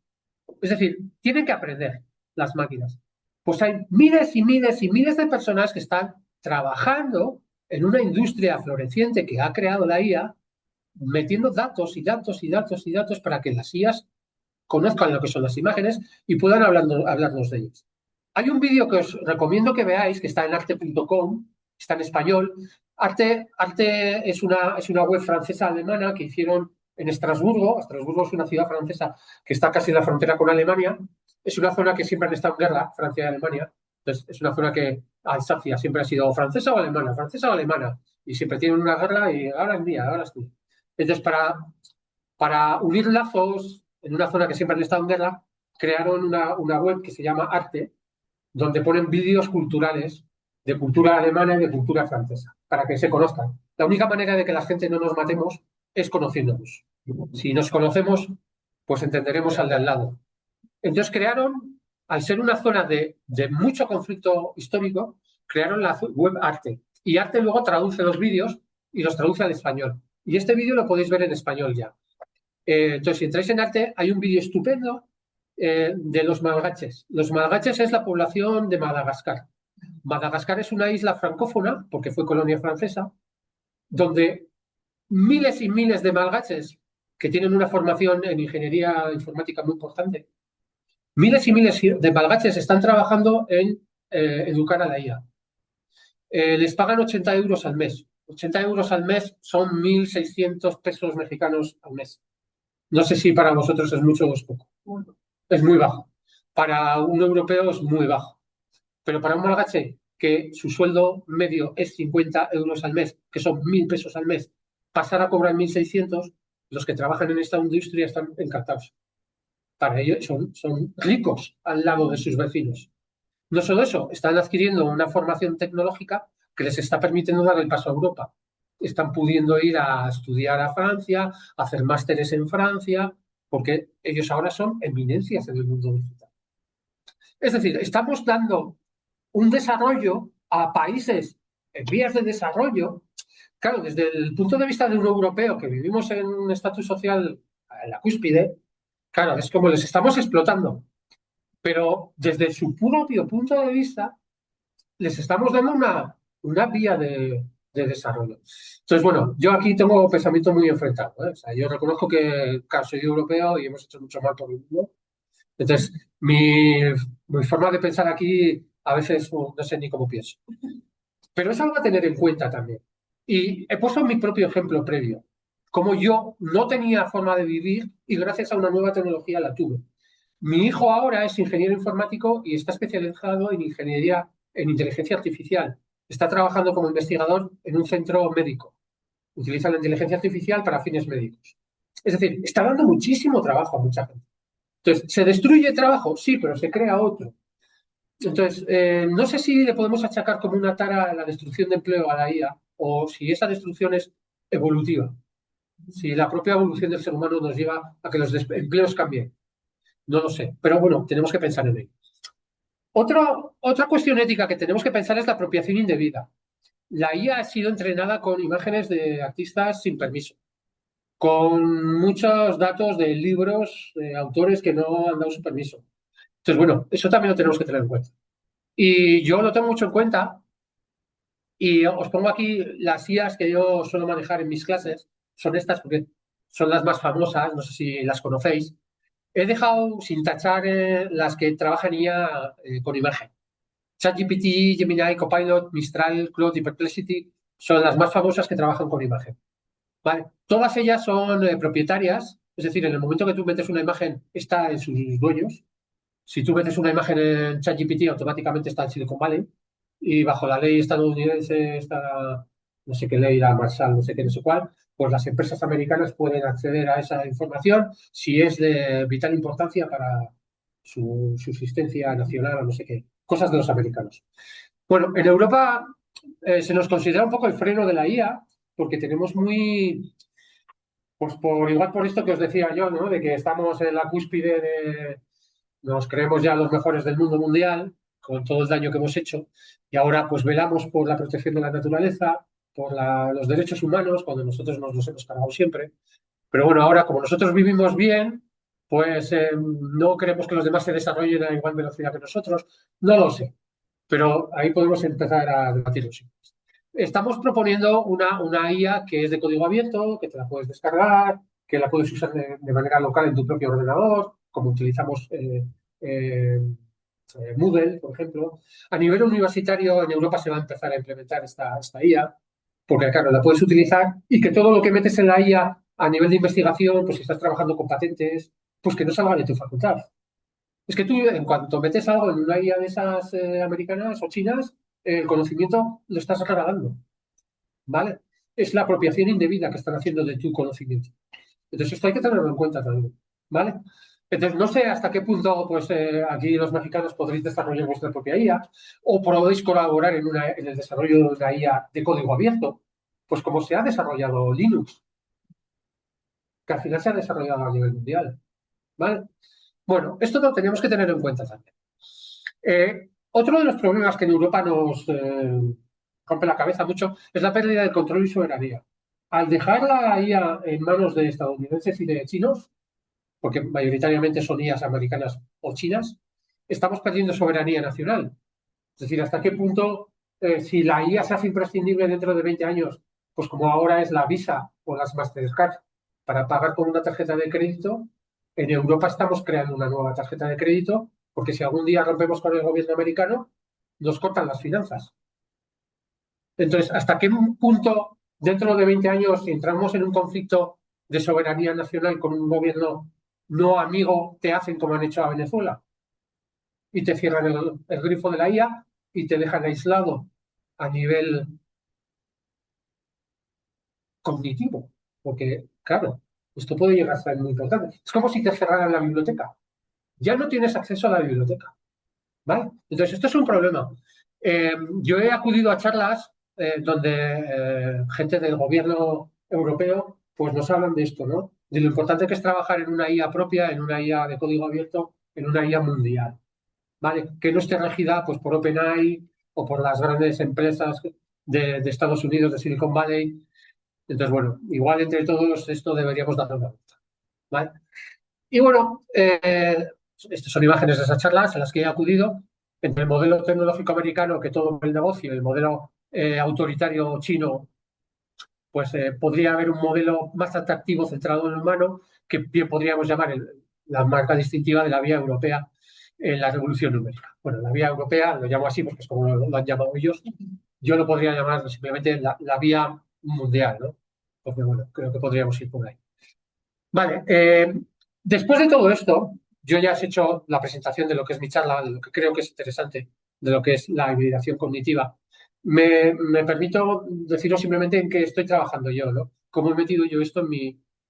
Es decir, tienen que aprender las máquinas. Pues hay miles y miles y miles de personas que están trabajando en una industria floreciente que ha creado la IA, metiendo datos y datos y datos y datos para que las IAs conozcan lo que son las imágenes y puedan hablarnos de ellas. Hay un vídeo que os recomiendo que veáis, que está en arte.com, está en español. Arte es una web francesa-alemana que hicieron en Estrasburgo. Estrasburgo es una ciudad francesa que está casi en la frontera con Alemania. Es una zona que siempre han estado en guerra, Francia y Alemania. Entonces, es una zona que Alsacia siempre ha sido francesa o alemana, y siempre tienen una guerra y ahora es mía, ahora es mía. Entonces, para unir lazos en una zona que siempre han estado en guerra, crearon una web que se llama Arte, donde ponen vídeos culturales de cultura alemana y de cultura francesa, para que se conozcan. La única manera de que la gente no nos matemos es conociéndonos. Si nos conocemos, pues entenderemos al de al lado. Entonces crearon, al ser una zona de mucho conflicto histórico, crearon la web Arte. Y Arte luego traduce los vídeos y los traduce al español. Y este vídeo lo podéis ver en español ya. Entonces, si entráis en Arte, hay un vídeo estupendo de los malgaches. Los malgaches es la población de Madagascar. Madagascar es una isla francófona, porque fue colonia francesa, donde miles y miles de malgaches que tienen una formación en ingeniería informática muy importante, miles y miles de malgaches están trabajando en educar a la IA. Les pagan 80 euros al mes. 80 euros al mes son 1.600 pesos mexicanos al mes. No sé si para vosotros es mucho o es poco. Es muy bajo. Para un europeo es muy bajo. Pero para un malgache que su sueldo medio es 50 euros al mes, que son 1.000 pesos al mes, pasar a cobrar 1.600, los que trabajan en esta industria están encantados. Para ellos son ricos al lado de sus vecinos. No solo eso, están adquiriendo una formación tecnológica que les está permitiendo dar el paso a Europa. Están pudiendo ir a estudiar a Francia, a hacer másteres en Francia, porque ellos ahora son eminencias en el mundo digital. Es decir, estamos dando un desarrollo a países en vías de desarrollo. Claro, desde el punto de vista de un europeo que vivimos en un estatus social en la cúspide, claro, es como les estamos explotando. Pero desde su propio punto de vista, les estamos dando una vía de desarrollo. Entonces, bueno, yo aquí tengo pensamiento muy enfrentado, ¿eh? O sea, yo reconozco que, claro, soy europeo y hemos hecho mucho mal por el mundo. Entonces, mi forma de pensar aquí a veces no sé ni cómo pienso. Pero es algo a tener en cuenta también. Y he puesto mi propio ejemplo previo. Como yo no tenía forma de vivir y gracias a una nueva tecnología la tuve. Mi hijo ahora es ingeniero informático y está especializado en ingeniería, en inteligencia artificial. Está trabajando como investigador en un centro médico. Utiliza la inteligencia artificial para fines médicos. Es decir, está dando muchísimo trabajo a mucha gente. Entonces, ¿se destruye trabajo? Sí, pero se crea otro. Entonces, no sé si le podemos achacar como una tara a la destrucción de empleo a la IA o si esa destrucción es evolutiva. Si la propia evolución del ser humano nos lleva a que los empleos cambien. No lo sé, pero bueno, tenemos que pensar en ello. Otra cuestión ética que tenemos que pensar es la apropiación indebida. La IA ha sido entrenada con imágenes de artistas sin permiso, con muchos datos de libros de autores que no han dado su permiso. Entonces, bueno, eso también lo tenemos que tener en cuenta. Y yo lo tengo mucho en cuenta y os pongo aquí las IAs que yo suelo manejar en mis clases. Son estas porque son las más famosas, no sé si las conocéis. He dejado sin tachar las que trabajan IA con imagen. ChatGPT, Gemini, Copilot, Mistral, Claude y Perplexity son las más famosas que trabajan con imagen. ¿Vale? Todas ellas son propietarias, es decir, en el momento que tú metes una imagen está en sus dueños. Si tú metes una imagen en ChatGPT, automáticamente está en Silicon Valley y bajo la ley estadounidense está, no sé qué ley, la Marshall, no sé qué, no sé cuál, pues las empresas americanas pueden acceder a esa información si es de vital importancia para su subsistencia nacional o no sé qué. Cosas de los americanos. Bueno, en Europa se nos considera un poco el freno de la IA porque tenemos muy, pues igual por esto que os decía yo, ¿no? De que estamos en la cúspide nos creemos ya los mejores del mundo mundial con todo el daño que hemos hecho y ahora pues velamos por la protección de la naturaleza, por los derechos humanos, cuando nosotros nos los hemos cargado siempre. Pero bueno, ahora como nosotros vivimos bien, pues no queremos que los demás se desarrollen a igual velocidad que nosotros. No lo sé, pero ahí podemos empezar a debatirlo. Estamos proponiendo una IA que es de código abierto, que te la puedes descargar, que la puedes usar de manera local en tu propio ordenador, como utilizamos Moodle, por ejemplo. A nivel universitario, en Europa se va a empezar a implementar esta IA, porque claro, la puedes utilizar y que todo lo que metes en la IA a nivel de investigación, pues si estás trabajando con patentes, pues que no salga de tu facultad. Es que tú, en cuanto metes algo en una IA de esas americanas o chinas, el conocimiento lo estás regalando, ¿vale? Es la apropiación indebida que están haciendo de tu conocimiento. Entonces, esto hay que tenerlo en cuenta también, ¿vale? Entonces, no sé hasta qué punto, pues, aquí los mexicanos podréis desarrollar vuestra propia IA o podéis colaborar en el desarrollo de una IA de código abierto, pues como se ha desarrollado Linux, que al final se ha desarrollado a nivel mundial, ¿vale? Bueno, esto lo tenemos que tener en cuenta también. Otro de los problemas que en Europa nos rompe la cabeza mucho es la pérdida de control y soberanía. Al dejar la IA en manos de estadounidenses y de chinos, porque mayoritariamente son IAs americanas o chinas, estamos perdiendo soberanía nacional. Es decir, hasta qué punto, si la IA se hace imprescindible dentro de 20 años, pues como ahora es la Visa o las Mastercard para pagar con una tarjeta de crédito, en Europa estamos creando una nueva tarjeta de crédito, porque si algún día rompemos con el gobierno americano, nos cortan las finanzas. Entonces, ¿hasta qué punto dentro de 20 años, si entramos en un conflicto de soberanía nacional con un gobierno no amigo, te hacen como han hecho a Venezuela? Y te cierran el grifo de la IA y te dejan aislado a nivel cognitivo. Porque, claro, esto puede llegar a ser muy importante. Es como si te cerraran la biblioteca. Ya no tienes acceso a la biblioteca, ¿vale? Entonces, esto es un problema. Yo he acudido a charlas donde gente del gobierno europeo pues nos hablan de esto, ¿no? De lo importante que es trabajar en una IA propia, en una IA de código abierto, en una IA mundial, ¿vale? Que no esté regida pues, por OpenAI o por las grandes empresas de Estados Unidos, de Silicon Valley. Entonces, bueno, igual entre todos esto deberíamos darle una vuelta, ¿vale? Y bueno, estas son imágenes de esas charlas a las que he acudido. Entre el modelo tecnológico americano que todo el negocio y el modelo autoritario chino, pues podría haber un modelo más atractivo centrado en el humano que bien podríamos llamar la marca distintiva de la vía europea en la revolución numérica. Bueno, la vía europea lo llamo así porque es como lo han llamado ellos. Yo lo podría llamar simplemente la vía mundial, ¿no? Porque bueno, creo que podríamos ir por ahí. Vale, después de todo esto, yo ya he hecho la presentación de lo que es mi charla, de lo que creo que es interesante, de lo que es la hibridación cognitiva. Me permito deciros simplemente en qué estoy trabajando yo, ¿no? Cómo he metido yo esto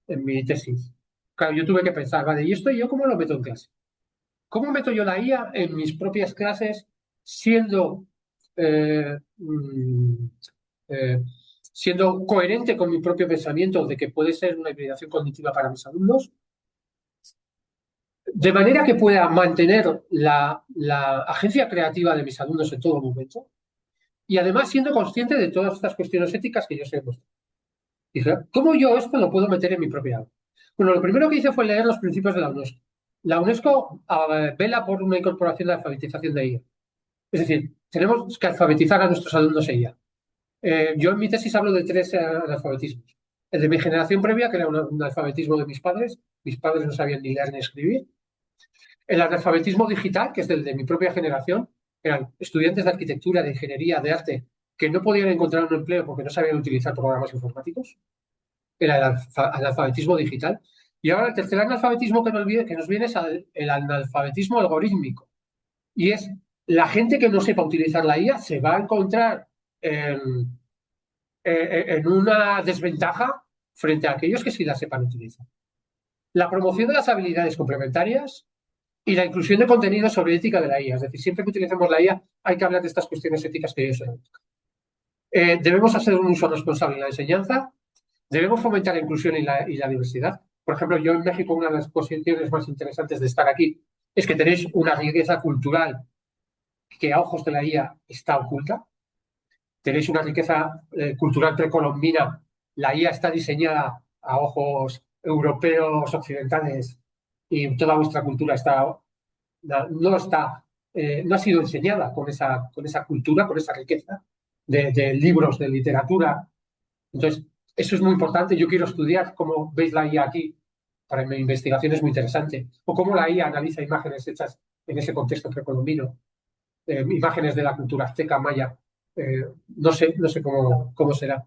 en mi tesis. Claro, yo tuve que pensar, vale, ¿y esto yo cómo lo meto en clase? ¿Cómo meto yo la IA en mis propias clases siendo, eh, mm, eh, siendo coherente con mi propio pensamiento de que puede ser una hibridación cognitiva para mis alumnos? De manera que pueda mantener la agencia creativa de mis alumnos en todo momento y además siendo consciente de todas estas cuestiones éticas que yo sé mostrar. Dije, ¿cómo yo esto lo puedo meter en mi propia aula? Bueno, lo primero que hice fue leer los principios de la UNESCO. La UNESCO vela por una incorporación de alfabetización de IA. Es decir, tenemos que alfabetizar a nuestros alumnos en IA. Yo en mi tesis hablo de 3 analfabetismos. El de mi generación previa, que era un alfabetismo de mis padres. Mis padres no sabían ni leer ni escribir. El analfabetismo digital, que es del de mi propia generación, eran estudiantes de arquitectura, de ingeniería, de arte, que no podían encontrar un empleo porque no sabían utilizar programas informáticos. Era el analfabetismo digital. Y ahora el tercer analfabetismo que nos viene es el analfabetismo algorítmico. Y es la gente que no sepa utilizar la IA se va a encontrar en una desventaja frente a aquellos que sí la sepan utilizar. La promoción de las habilidades complementarias y la inclusión de contenidos sobre ética de la IA. Es decir, siempre que utilicemos la IA hay que hablar de estas cuestiones éticas que yo sé. Debemos hacer un uso responsable en la enseñanza. Debemos fomentar la inclusión y la diversidad. Por ejemplo, yo en México, una de las posiciones más interesantes de estar aquí es que tenéis una riqueza cultural que a ojos de la IA está oculta. Tenéis una riqueza cultural precolombina. La IA está diseñada a ojos europeos, occidentales, y toda vuestra cultura no ha sido enseñada con esa cultura, con esa riqueza de libros, de literatura. Entonces, eso es muy importante. Yo quiero estudiar cómo veis la IA aquí. Para mi investigación es muy interesante. O cómo la IA analiza imágenes hechas en ese contexto precolombino. Imágenes de la cultura azteca, maya. No sé cómo será.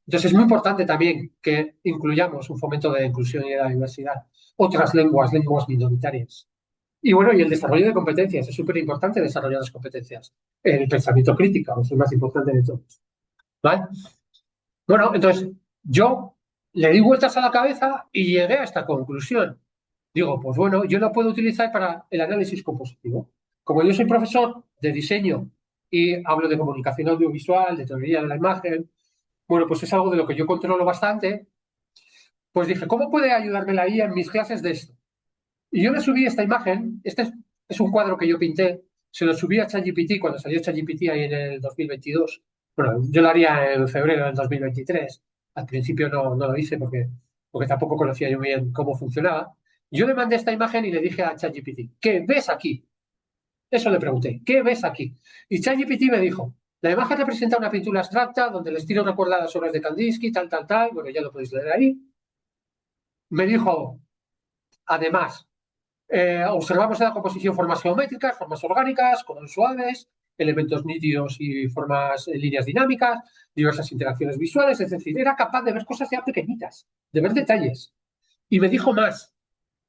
Entonces, es muy importante también que incluyamos un fomento de la inclusión y de la diversidad. Otras lenguas minoritarias. Y bueno, y el desarrollo de competencias. Es súper importante desarrollar las competencias. El pensamiento crítico es el más importante de todos. ¿Vale? Bueno, entonces yo le di vueltas a la cabeza y llegué a esta conclusión. Digo, pues bueno, yo lo puedo utilizar para el análisis compositivo. Como yo soy profesor de diseño y hablo de comunicación audiovisual, de teoría de la imagen, bueno, pues es algo de lo que yo controlo bastante. Pues dije, ¿cómo puede ayudarme la IA en mis clases de esto? Y yo le subí esta imagen, este es un cuadro que yo pinté, se lo subí a ChatGPT cuando salió ChatGPT ahí en el 2022. Bueno, yo lo haría en febrero del 2023. Al principio no lo hice porque tampoco conocía yo bien cómo funcionaba. Yo le mandé esta imagen y le dije a ChatGPT, ¿qué ves aquí? Eso le pregunté, ¿qué ves aquí? Y ChatGPT me dijo, la imagen representa una pintura abstracta donde el estilo recuerda a las obras de Kandinsky, tal. Bueno, ya lo podéis leer ahí. Me dijo, además, observamos en la composición formas geométricas, formas orgánicas, colores suaves, elementos nítidos y formas, líneas dinámicas, diversas interacciones visuales, es decir, era capaz de ver cosas ya pequeñitas, de ver detalles. Y me dijo más,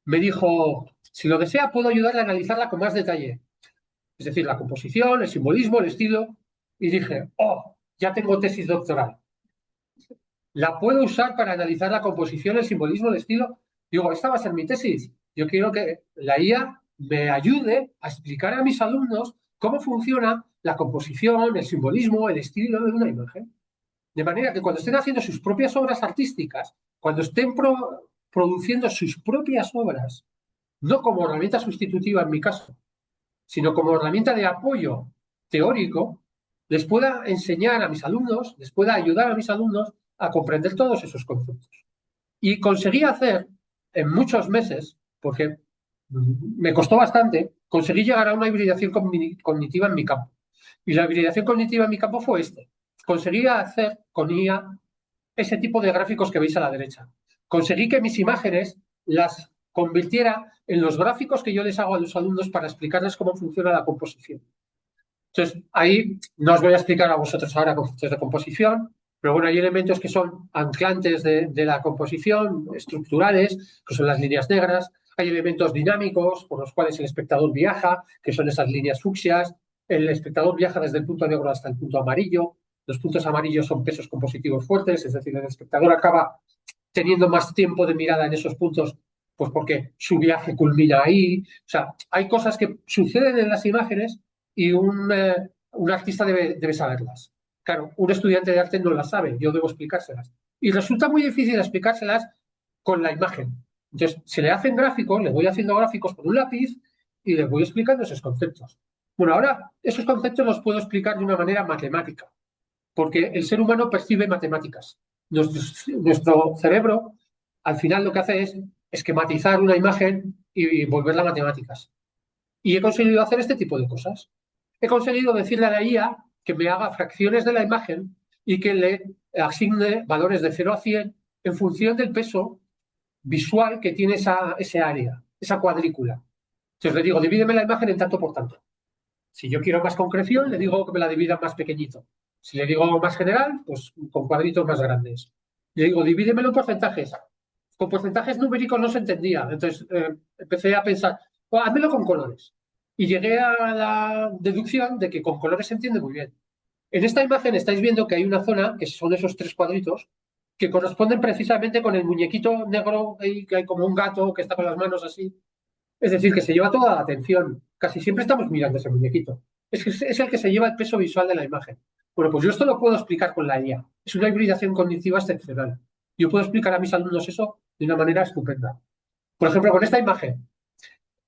me dijo, si lo desea puedo ayudarle a analizarla con más detalle, es decir, la composición, el simbolismo, el estilo, y dije, oh, ya tengo tesis doctoral. La puedo usar para analizar la composición, el simbolismo, el estilo. Digo, esta va a ser mi tesis. Yo quiero que la IA me ayude a explicar a mis alumnos cómo funciona la composición, el simbolismo, el estilo de una imagen. De manera que cuando estén haciendo sus propias obras artísticas, cuando estén produciendo sus propias obras, no como herramienta sustitutiva en mi caso, sino como herramienta de apoyo teórico, les pueda enseñar a mis alumnos, les pueda ayudar a mis alumnos a comprender todos esos conceptos. Y conseguí hacer en muchos meses, porque me costó bastante, conseguí llegar a una hibridación cognitiva en mi campo. Y la hibridación cognitiva en mi campo fue Conseguí hacer con IA ese tipo de gráficos que veis a la derecha. Conseguí que mis imágenes las convirtiera en los gráficos que yo les hago a los alumnos para explicarles cómo funciona la composición. Entonces, ahí no os voy a explicar a vosotros ahora conceptos de composición, pero bueno, hay elementos que son anclantes de la composición, estructurales, que son las líneas negras. Hay elementos dinámicos por los cuales el espectador viaja, que son esas líneas fucsias. El espectador viaja desde el punto negro hasta el punto amarillo. Los puntos amarillos son pesos compositivos fuertes, es decir, el espectador acaba teniendo más tiempo de mirada en esos puntos, pues porque su viaje culmina ahí. O sea, hay cosas que suceden en las imágenes y un artista debe saberlas. Claro, un estudiante de arte no las sabe, yo debo explicárselas. Y resulta muy difícil explicárselas con la imagen. Entonces, se le hacen gráficos, le voy haciendo gráficos con un lápiz y le voy explicando esos conceptos. Bueno, ahora esos conceptos los puedo explicar de una manera matemática, porque el ser humano percibe matemáticas. Nuestro cerebro, al final, lo que hace es esquematizar una imagen y volverla a matemáticas. Y he conseguido hacer este tipo de cosas. He conseguido decirle a la IA que me haga fracciones de la imagen y que le asigne valores de 0 a 100 en función del peso visual que tiene ese área, esa cuadrícula. Entonces le digo, divídeme la imagen en tanto por tanto. Si yo quiero más concreción, le digo que me la divida más pequeñito. Si le digo más general, pues con cuadritos más grandes. Le digo, divídemelo en porcentajes. Con porcentajes numéricos no se entendía. Entonces empecé a pensar, házmelo con colores. Y llegué a la deducción de que con colores se entiende muy bien. En esta imagen estáis viendo que hay una zona, que son esos 3 cuadritos, que corresponden precisamente con el muñequito negro que hay como un gato que está con las manos así. Es decir, que se lleva toda la atención. Casi siempre estamos mirando ese muñequito. Es el que se lleva el peso visual de la imagen. Bueno, pues yo esto lo puedo explicar con la IA. Es una hibridación cognitiva excepcional. Yo puedo explicar a mis alumnos eso de una manera estupenda. Por ejemplo, con esta imagen.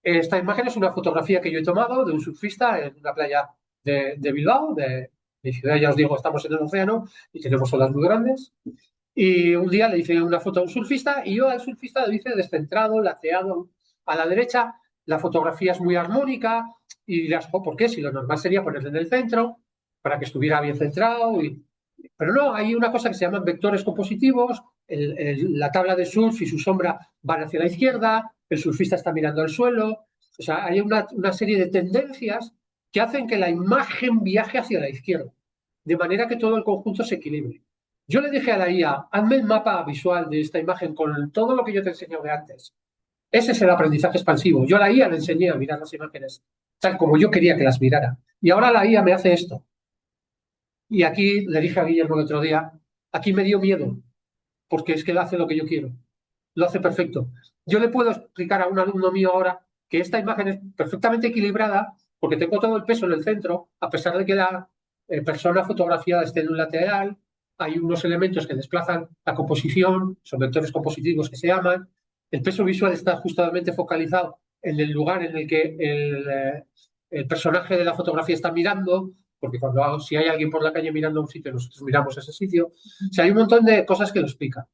Esta imagen es una fotografía que yo he tomado de un surfista en una playa de Bilbao, de mi ciudad, ya os digo, estamos en el océano y tenemos olas muy grandes. Y un día le hice una foto a un surfista y yo al surfista lo hice descentrado, lateado a la derecha. La fotografía es muy armónica y dirás, ¿por qué? Si lo normal sería ponerle en el centro para que estuviera bien centrado. Pero no, hay una cosa que se llaman vectores compositivos. La tabla de surf y su sombra van hacia la izquierda, el surfista está mirando al suelo. O sea, hay una serie de tendencias que hacen que la imagen viaje hacia la izquierda, de manera que todo el conjunto se equilibre. Yo le dije a la IA, hazme el mapa visual de esta imagen con todo lo que yo te enseñé de antes. Ese es el aprendizaje expansivo. Yo a la IA le enseñé a mirar las imágenes tal como yo quería que las mirara. Y ahora la IA me hace esto. Y aquí le dije a Guillermo el otro día, aquí me dio miedo, porque es que él hace lo que yo quiero. Lo hace perfecto. Yo le puedo explicar a un alumno mío ahora que esta imagen es perfectamente equilibrada porque tengo todo el peso en el centro, a pesar de que la persona fotografiada esté en un lateral, hay unos elementos que desplazan la composición, son vectores compositivos que se llaman, el peso visual está justamente focalizado en el lugar en el que el personaje de la fotografía está mirando, porque si hay alguien por la calle mirando a un sitio, nosotros miramos ese sitio. O sea, hay un montón de cosas que lo explican.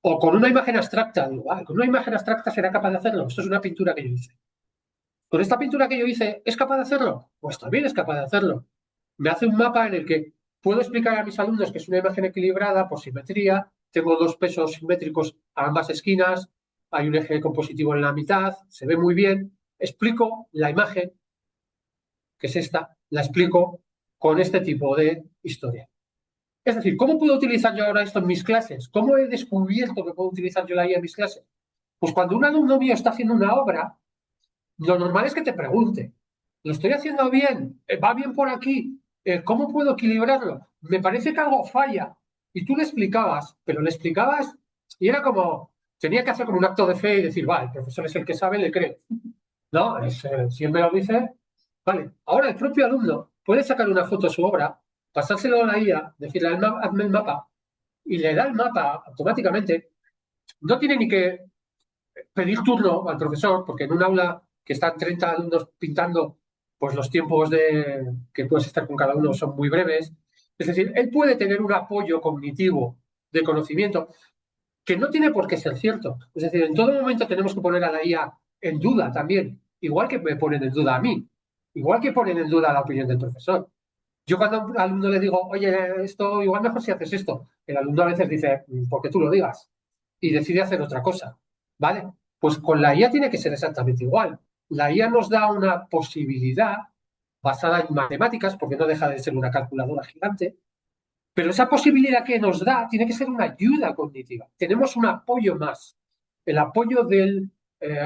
O con una imagen abstracta, digo, vale, con una imagen abstracta será capaz de hacerlo. Esto es una pintura que yo hice. Con esta pintura que yo hice, ¿es capaz de hacerlo? Pues también es capaz de hacerlo. Me hace un mapa en el que puedo explicar a mis alumnos que es una imagen equilibrada por simetría, tengo dos pesos simétricos a ambas esquinas, hay un eje compositivo en la mitad, se ve muy bien. Explico la imagen, que es esta, la explico con este tipo de historia. Es decir, ¿cómo puedo utilizar yo ahora esto en mis clases? ¿Cómo he descubierto que puedo utilizar yo la IA en mis clases? Pues cuando un alumno mío está haciendo una obra, lo normal es que te pregunte, ¿lo estoy haciendo bien? ¿Va bien por aquí? ¿Cómo puedo equilibrarlo? Me parece que algo falla. Y tú le explicabas, pero le explicabas y era como, tenía que hacer como un acto de fe y decir, vale, el profesor es el que sabe, le creo. No, si él me lo dice, vale. Ahora el propio alumno puede sacar una foto de su obra, pasárselo a la IA, decirle, hazme el mapa, y le da el mapa automáticamente. No tiene ni que pedir turno al profesor, porque en un aula que están 30 alumnos pintando, pues los tiempos que puedes estar con cada uno son muy breves. Es decir, él puede tener un apoyo cognitivo de conocimiento que no tiene por qué ser cierto. Es decir, en todo momento tenemos que poner a la IA en duda también, igual que me ponen en duda a mí, igual que ponen en duda la opinión del profesor. Yo cuando a un alumno le digo, oye, esto igual mejor si haces esto, el alumno a veces dice, porque tú lo digas, y decide hacer otra cosa, ¿vale? Pues con la IA tiene que ser exactamente igual. La IA nos da una posibilidad basada en matemáticas, porque no deja de ser una calculadora gigante, pero esa posibilidad que nos da tiene que ser una ayuda cognitiva. Tenemos un apoyo más, el apoyo del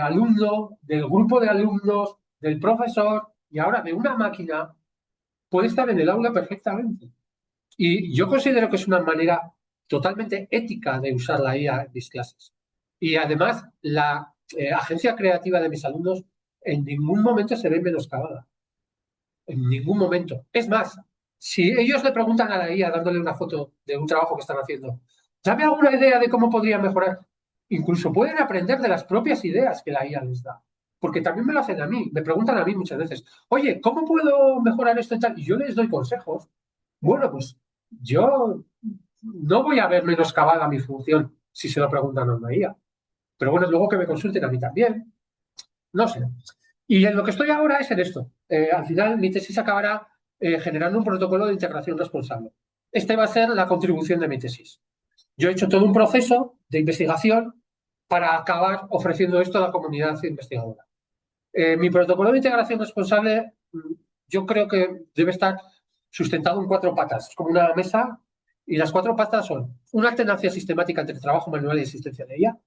alumno, del grupo de alumnos, del profesor y ahora de una máquina puede estar en el aula perfectamente. Y yo considero que es una manera totalmente ética de usar la IA en mis clases. Y además, la agencia creativa de mis alumnos en ningún momento se ve menoscabada. En ningún momento. Es más, si ellos le preguntan a la IA dándole una foto de un trabajo que están haciendo, ¿sabe alguna idea de cómo podría mejorar? Incluso pueden aprender de las propias ideas que la IA les da. Porque también me lo hacen a mí, me preguntan a mí muchas veces, oye, ¿cómo puedo mejorar esto y tal? Y yo les doy consejos. Bueno, pues yo no voy a ver menoscabada mi función si se lo preguntan a una IA. Pero bueno, luego que me consulten a mí también. No sé. Y en lo que estoy ahora es en esto. Al final, mi tesis acabará generando un protocolo de integración responsable. Este va a ser la contribución de mi tesis. Yo he hecho todo un proceso de investigación para acabar ofreciendo esto a la comunidad investigadora. Mi protocolo de integración responsable, yo creo que debe estar sustentado en 4 patas. Es como una mesa y las 4 patas son una alternancia sistemática entre trabajo manual y existencia de ella.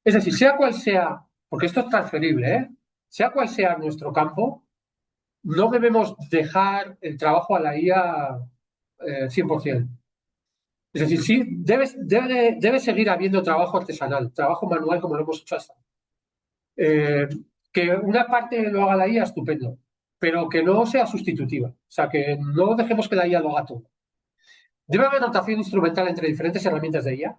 Es decir, sea cual sea, porque esto es transferible, sea cual sea nuestro campo, no debemos dejar el trabajo a la IA 100%. Es decir, sí, debe seguir habiendo trabajo artesanal, trabajo manual como lo hemos hecho hasta ahora. Que una parte lo haga la IA, estupendo, pero que no sea sustitutiva. O sea, que no dejemos que la IA lo haga todo. Debe haber rotación instrumental entre diferentes herramientas de IA.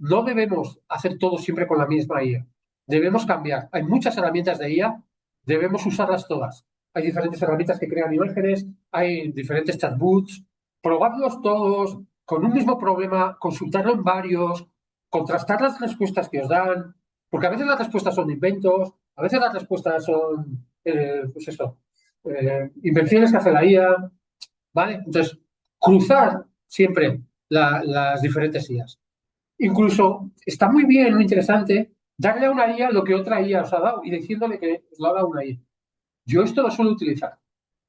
No debemos hacer todo siempre con la misma IA. Debemos cambiar. Hay muchas herramientas de IA, debemos usarlas todas. Hay diferentes herramientas que crean imágenes, hay diferentes chatbots. Probadlos todos con un mismo problema, consultarlo en varios, contrastar las respuestas que os dan, porque a veces las respuestas son inventos, a veces las respuestas son, pues eso, invenciones que hace la IA, ¿vale? Entonces, cruzar siempre las diferentes IAs. Incluso está muy bien, muy interesante, darle a una IA lo que otra IA os ha dado y diciéndole que os lo ha dado una IA. Yo esto lo suelo utilizar.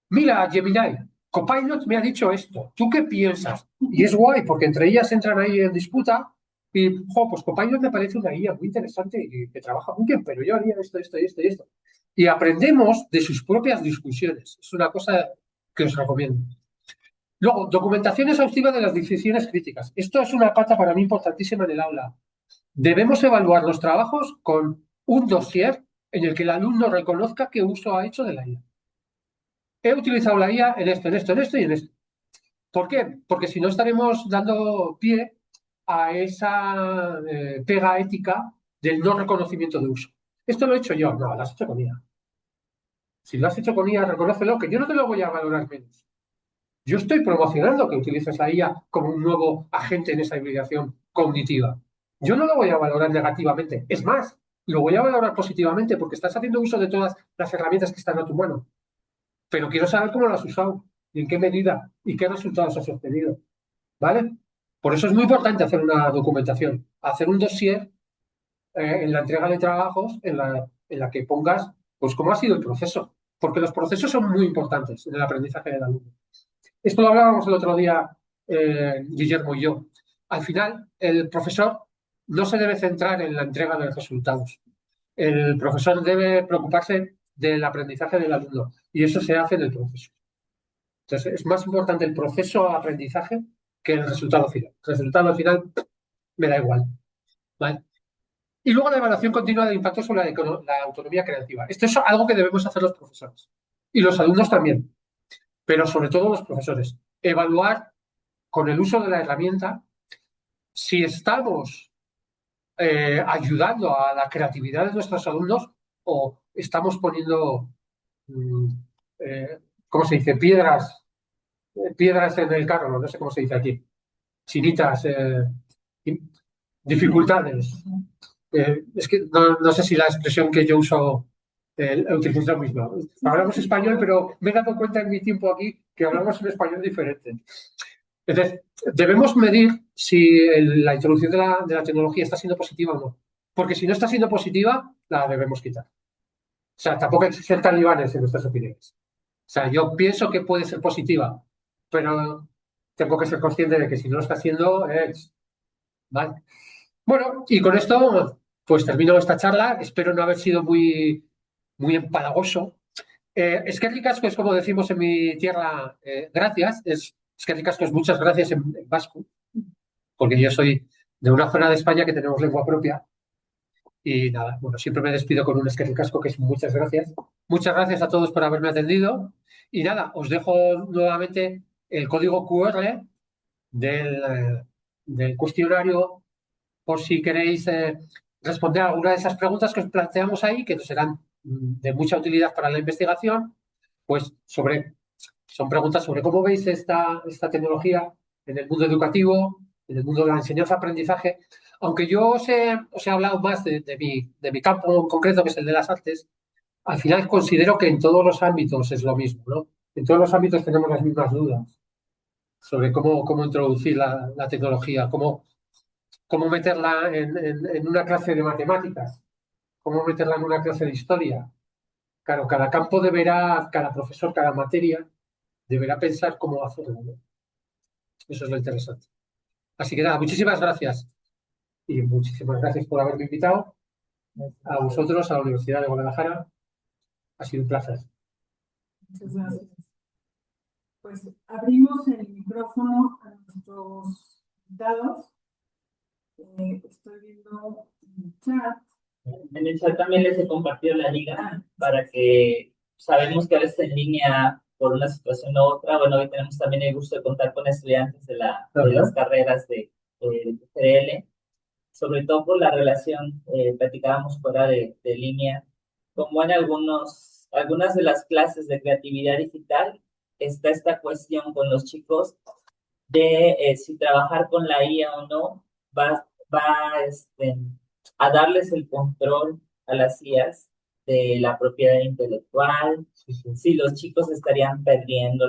Mira, Gemini, Copilot me ha dicho esto. ¿Tú qué piensas? Y es guay, porque entre ellas entran ahí en disputa y, pues Copilot me parece una IA muy interesante y que trabaja muy bien, pero yo haría esto, esto y esto y esto. Y aprendemos de sus propias discusiones. Es una cosa que os recomiendo. Luego, documentación exhaustiva de las decisiones críticas. Esto es una pata para mí importantísima en el aula. Debemos evaluar los trabajos con un dossier en el que el alumno reconozca qué uso ha hecho de la IA. He utilizado la IA en esto, en esto, en esto y en esto. ¿Por qué? Porque si no estaremos dando pie a esa pega ética del no reconocimiento de uso. Esto lo he hecho yo. No, lo has hecho con IA. Si lo has hecho con IA, reconócelo, que yo no te lo voy a valorar menos. Yo estoy promocionando que utilices la IA como un nuevo agente en esa hibridación cognitiva. Yo no lo voy a valorar negativamente. Es más, lo voy a valorar positivamente porque estás haciendo uso de todas las herramientas que están a tu mano. Pero quiero saber cómo lo has usado y en qué medida y qué resultados has obtenido. ¿Vale? Por eso es muy importante hacer una documentación, hacer un dossier en la entrega de trabajos en la que pongas pues cómo ha sido el proceso. Porque los procesos son muy importantes en el aprendizaje del alumno. Esto lo hablábamos el otro día, Guillermo y yo. Al final, el profesor no se debe centrar en la entrega de los resultados. El profesor debe preocuparse del aprendizaje del alumno y eso se hace en el proceso. Entonces, es más importante el proceso de aprendizaje que el resultado final. El resultado final me da igual. ¿Vale? Y luego la evaluación continua del impacto sobre la autonomía creativa. Esto es algo que debemos hacer los profesores y los alumnos también, pero sobre todo los profesores. Evaluar con el uso de la herramienta si estamos ayudando a la creatividad de nuestros alumnos o estamos poniendo, ¿cómo se dice? Piedras en el carro, no sé cómo se dice aquí. Chinitas, dificultades. Es que no sé si la expresión que yo uso utilizo lo mismo. Hablamos español, pero me he dado cuenta en mi tiempo aquí que hablamos un español diferente. Entonces, debemos medir si la introducción de la tecnología está siendo positiva o no. Porque si no está siendo positiva, la debemos quitar. O sea, tampoco hay que ser talibanes en nuestras opiniones. O sea, yo pienso que puede ser positiva, pero tengo que ser consciente de que si no lo está siendo, ¿vale? Bueno, y con esto, pues termino esta charla. Espero no haber sido muy, muy empalagoso. Eskerrik asko es como decimos en mi tierra, gracias. Eskerrik asko es muchas gracias en vasco, porque yo soy de una zona de España que tenemos lengua propia. Y nada, bueno, siempre me despido con un eskerrik asko que es muchas gracias. Muchas gracias a todos por haberme atendido. Y nada, os dejo nuevamente el código QR del cuestionario por si queréis responder a alguna de esas preguntas que os planteamos ahí, que nos serán de mucha utilidad para la investigación, pues son preguntas sobre cómo veis esta tecnología en el mundo educativo, en el mundo de la enseñanza-aprendizaje. Aunque yo os he hablado más de mi campo en concreto, que es el de las artes, al final considero que en todos los ámbitos es lo mismo, ¿no? En todos los ámbitos tenemos las mismas dudas sobre cómo introducir la tecnología, cómo meterla en una clase de matemáticas, cómo meterla en una clase de historia. Claro, cada campo deberá, cada profesor, cada materia, deberá pensar cómo hacerlo, ¿no? Eso es lo interesante. Así que nada, muchísimas gracias. Y muchísimas gracias por haberme invitado a vosotros, a la Universidad de Guadalajara. Ha sido un placer. Muchas gracias. Pues abrimos el micrófono a nuestros invitados. Estoy viendo en el chat. En el chat también les he compartido la liga Ah, para que sabemos que ahora está en línea por una situación u otra. Bueno, hoy tenemos también el gusto de contar con estudiantes de las carreras de PCL, sobre todo por la relación, platicábamos fuera de línea, como en algunas de las clases de creatividad digital está esta cuestión con los chicos de si trabajar con la IA o no va a darles el control a las IAs de la propiedad intelectual, si los chicos estarían perdiendo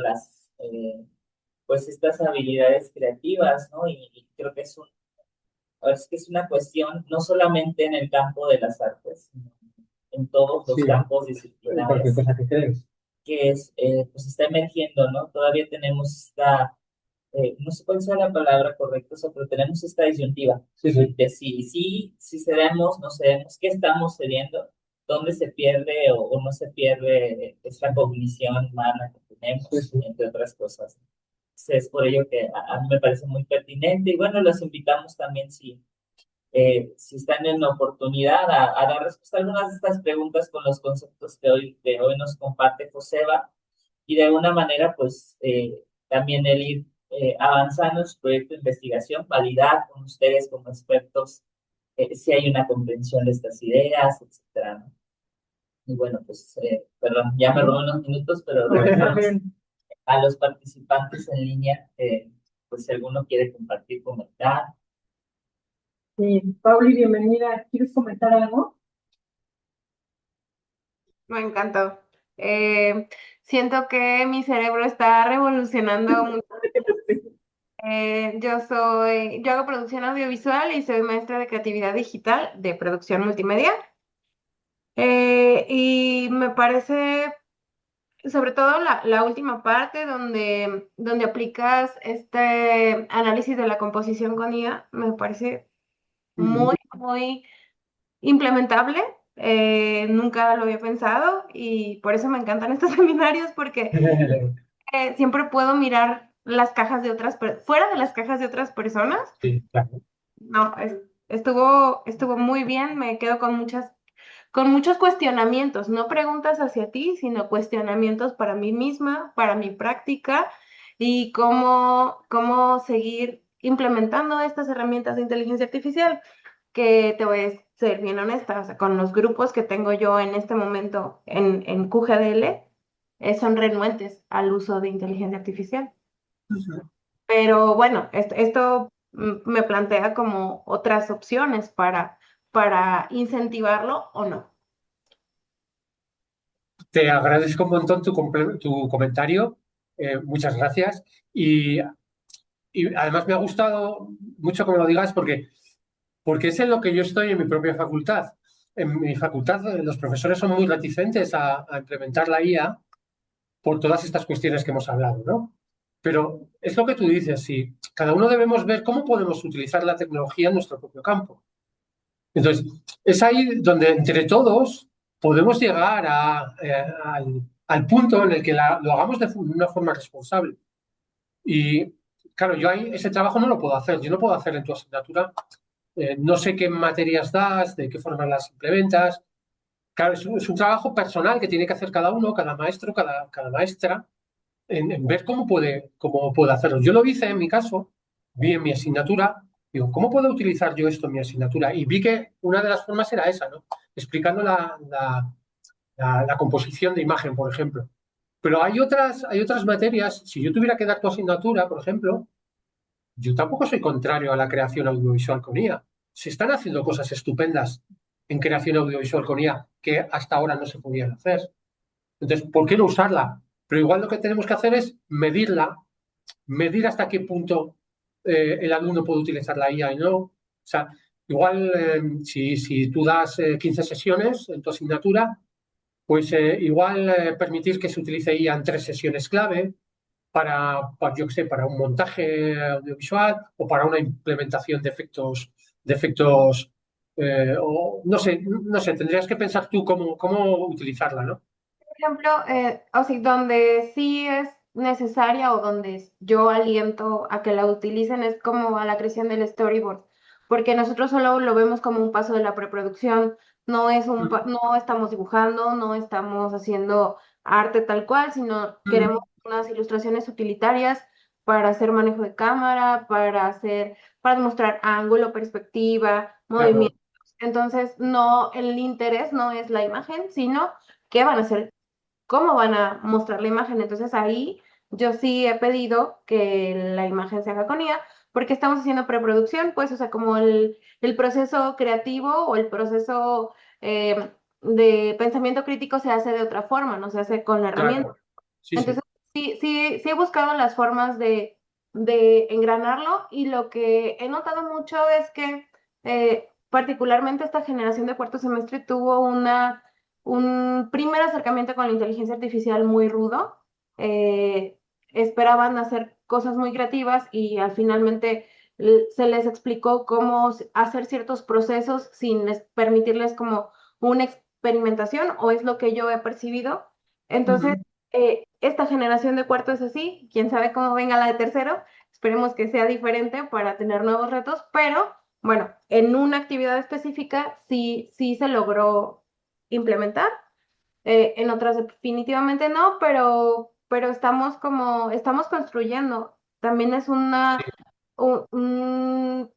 pues estas habilidades creativas, ¿no? Y creo que es que es una cuestión no solamente en el campo de las artes, sino en todos los Sí, campos cualquier disciplinares, cosa que crees. que pues está emergiendo, ¿no? Todavía tenemos no sé cuál sea la palabra correcta, o sea, pero tenemos esta disyuntiva de si cedemos, no cedemos, qué estamos cediendo, dónde se pierde o no se pierde esta cognición humana que tenemos, entre otras cosas. Entonces, es por ello que a mí me parece muy pertinente y bueno, los invitamos también si están en la oportunidad a dar respuesta a algunas de estas preguntas con los conceptos que hoy nos comparte Joseba y de alguna manera pues también el ir avanzando en su proyecto de investigación, validar con ustedes como expertos si hay una comprensión de estas ideas, etcétera, ¿no? Y bueno, pues, perdón, ya me robé unos minutos, pero regresamos a los participantes en línea, pues si alguno quiere compartir, comentar. Sí, Pauli, bienvenida. ¿Quieres comentar algo? Me encantó. Siento que mi cerebro está revolucionando mucho. Yo hago producción audiovisual y soy maestra de creatividad digital de producción multimedia. Y me parece, sobre todo la última parte donde aplicas este análisis de la composición con IA, me parece muy, muy implementable. Nunca lo había pensado y por eso me encantan estos seminarios porque siempre puedo mirar las cajas de fuera de las cajas de otras personas. Sí, claro. No, estuvo muy bien, me quedo con muchos cuestionamientos, no preguntas hacia ti, sino cuestionamientos para mí misma, para mi práctica y cómo seguir implementando estas herramientas de inteligencia artificial, que te voy a ser bien honesta, o sea, con los grupos que tengo yo en este momento en QGDL, son renuentes al uso de inteligencia artificial. Pero bueno, esto me plantea como otras opciones para incentivarlo o no. Te agradezco un montón tu comentario. Muchas gracias. Y además me ha gustado mucho que me lo digas porque es en lo que yo estoy en mi propia facultad. En mi facultad los profesores son muy reticentes a implementar la IA por todas estas cuestiones que hemos hablado, ¿no? Pero es lo que tú dices, sí, cada uno debemos ver cómo podemos utilizar la tecnología en nuestro propio campo. Entonces, es ahí donde entre todos podemos llegar al punto en el que lo hagamos de una forma responsable. Y claro, yo ahí ese trabajo no lo puedo hacer. Yo no puedo hacer en tu asignatura. No sé qué materias das, de qué forma las implementas. Claro, es un trabajo personal que tiene que hacer cada uno, cada maestro, cada maestra, en ver cómo puede hacerlo. Yo lo hice en mi caso, vi en mi asignatura, digo, ¿cómo puedo utilizar yo esto en mi asignatura? Y vi que una de las formas era esa, ¿no? Explicando la composición de imagen, por ejemplo. Pero hay otras materias, si yo tuviera que dar tu asignatura, por ejemplo, yo tampoco soy contrario a la creación audiovisual con IA. Se están haciendo cosas estupendas en creación audiovisual con IA que hasta ahora no se podían hacer. Entonces, ¿por qué no usarla? Pero igual lo que tenemos que hacer es medirla, medir hasta qué punto el alumno puede utilizar la IA y no. O sea, igual si tú das 15 sesiones en tu asignatura, pues igual permitir que se utilice IA en 3 sesiones clave yo qué sé, para un montaje audiovisual o para una implementación de efectos o no sé, tendrías que pensar tú cómo utilizarla, ¿no? Por ejemplo, o sea, donde sí es necesaria o donde yo aliento a que la utilicen es como a la creación del storyboard, porque nosotros solo lo vemos como un paso de la preproducción, no es no estamos dibujando, no estamos haciendo arte tal cual, sino queremos unas ilustraciones utilitarias para hacer manejo de cámara, para demostrar ángulo, perspectiva, Claro, movimiento. Entonces, no, el interés no es la imagen, sino qué van a hacer, cómo van a mostrar la imagen. Entonces ahí yo sí he pedido que la imagen se haga con IA, porque estamos haciendo preproducción, pues, o sea, como el proceso creativo o el proceso de pensamiento crítico se hace de otra forma, no se hace con la herramienta. claro. Sí, Entonces, sí. sí he buscado las formas de engranarlo y lo que he notado mucho es que particularmente esta generación de cuarto semestre tuvo un primer acercamiento con la inteligencia artificial muy rudo. Eh, Esperaban hacer cosas muy creativas y al finalmente se les explicó cómo hacer ciertos procesos sin permitirles como una experimentación, o es lo que yo he percibido. Entonces, Ujú. esta generación de cuarto es así, quién sabe cómo venga la de tercero, esperemos que sea diferente para tener nuevos retos, pero bueno, en una actividad específica sí se logró implementar, en otras definitivamente no, pero estamos construyendo. También es Sí. un, un-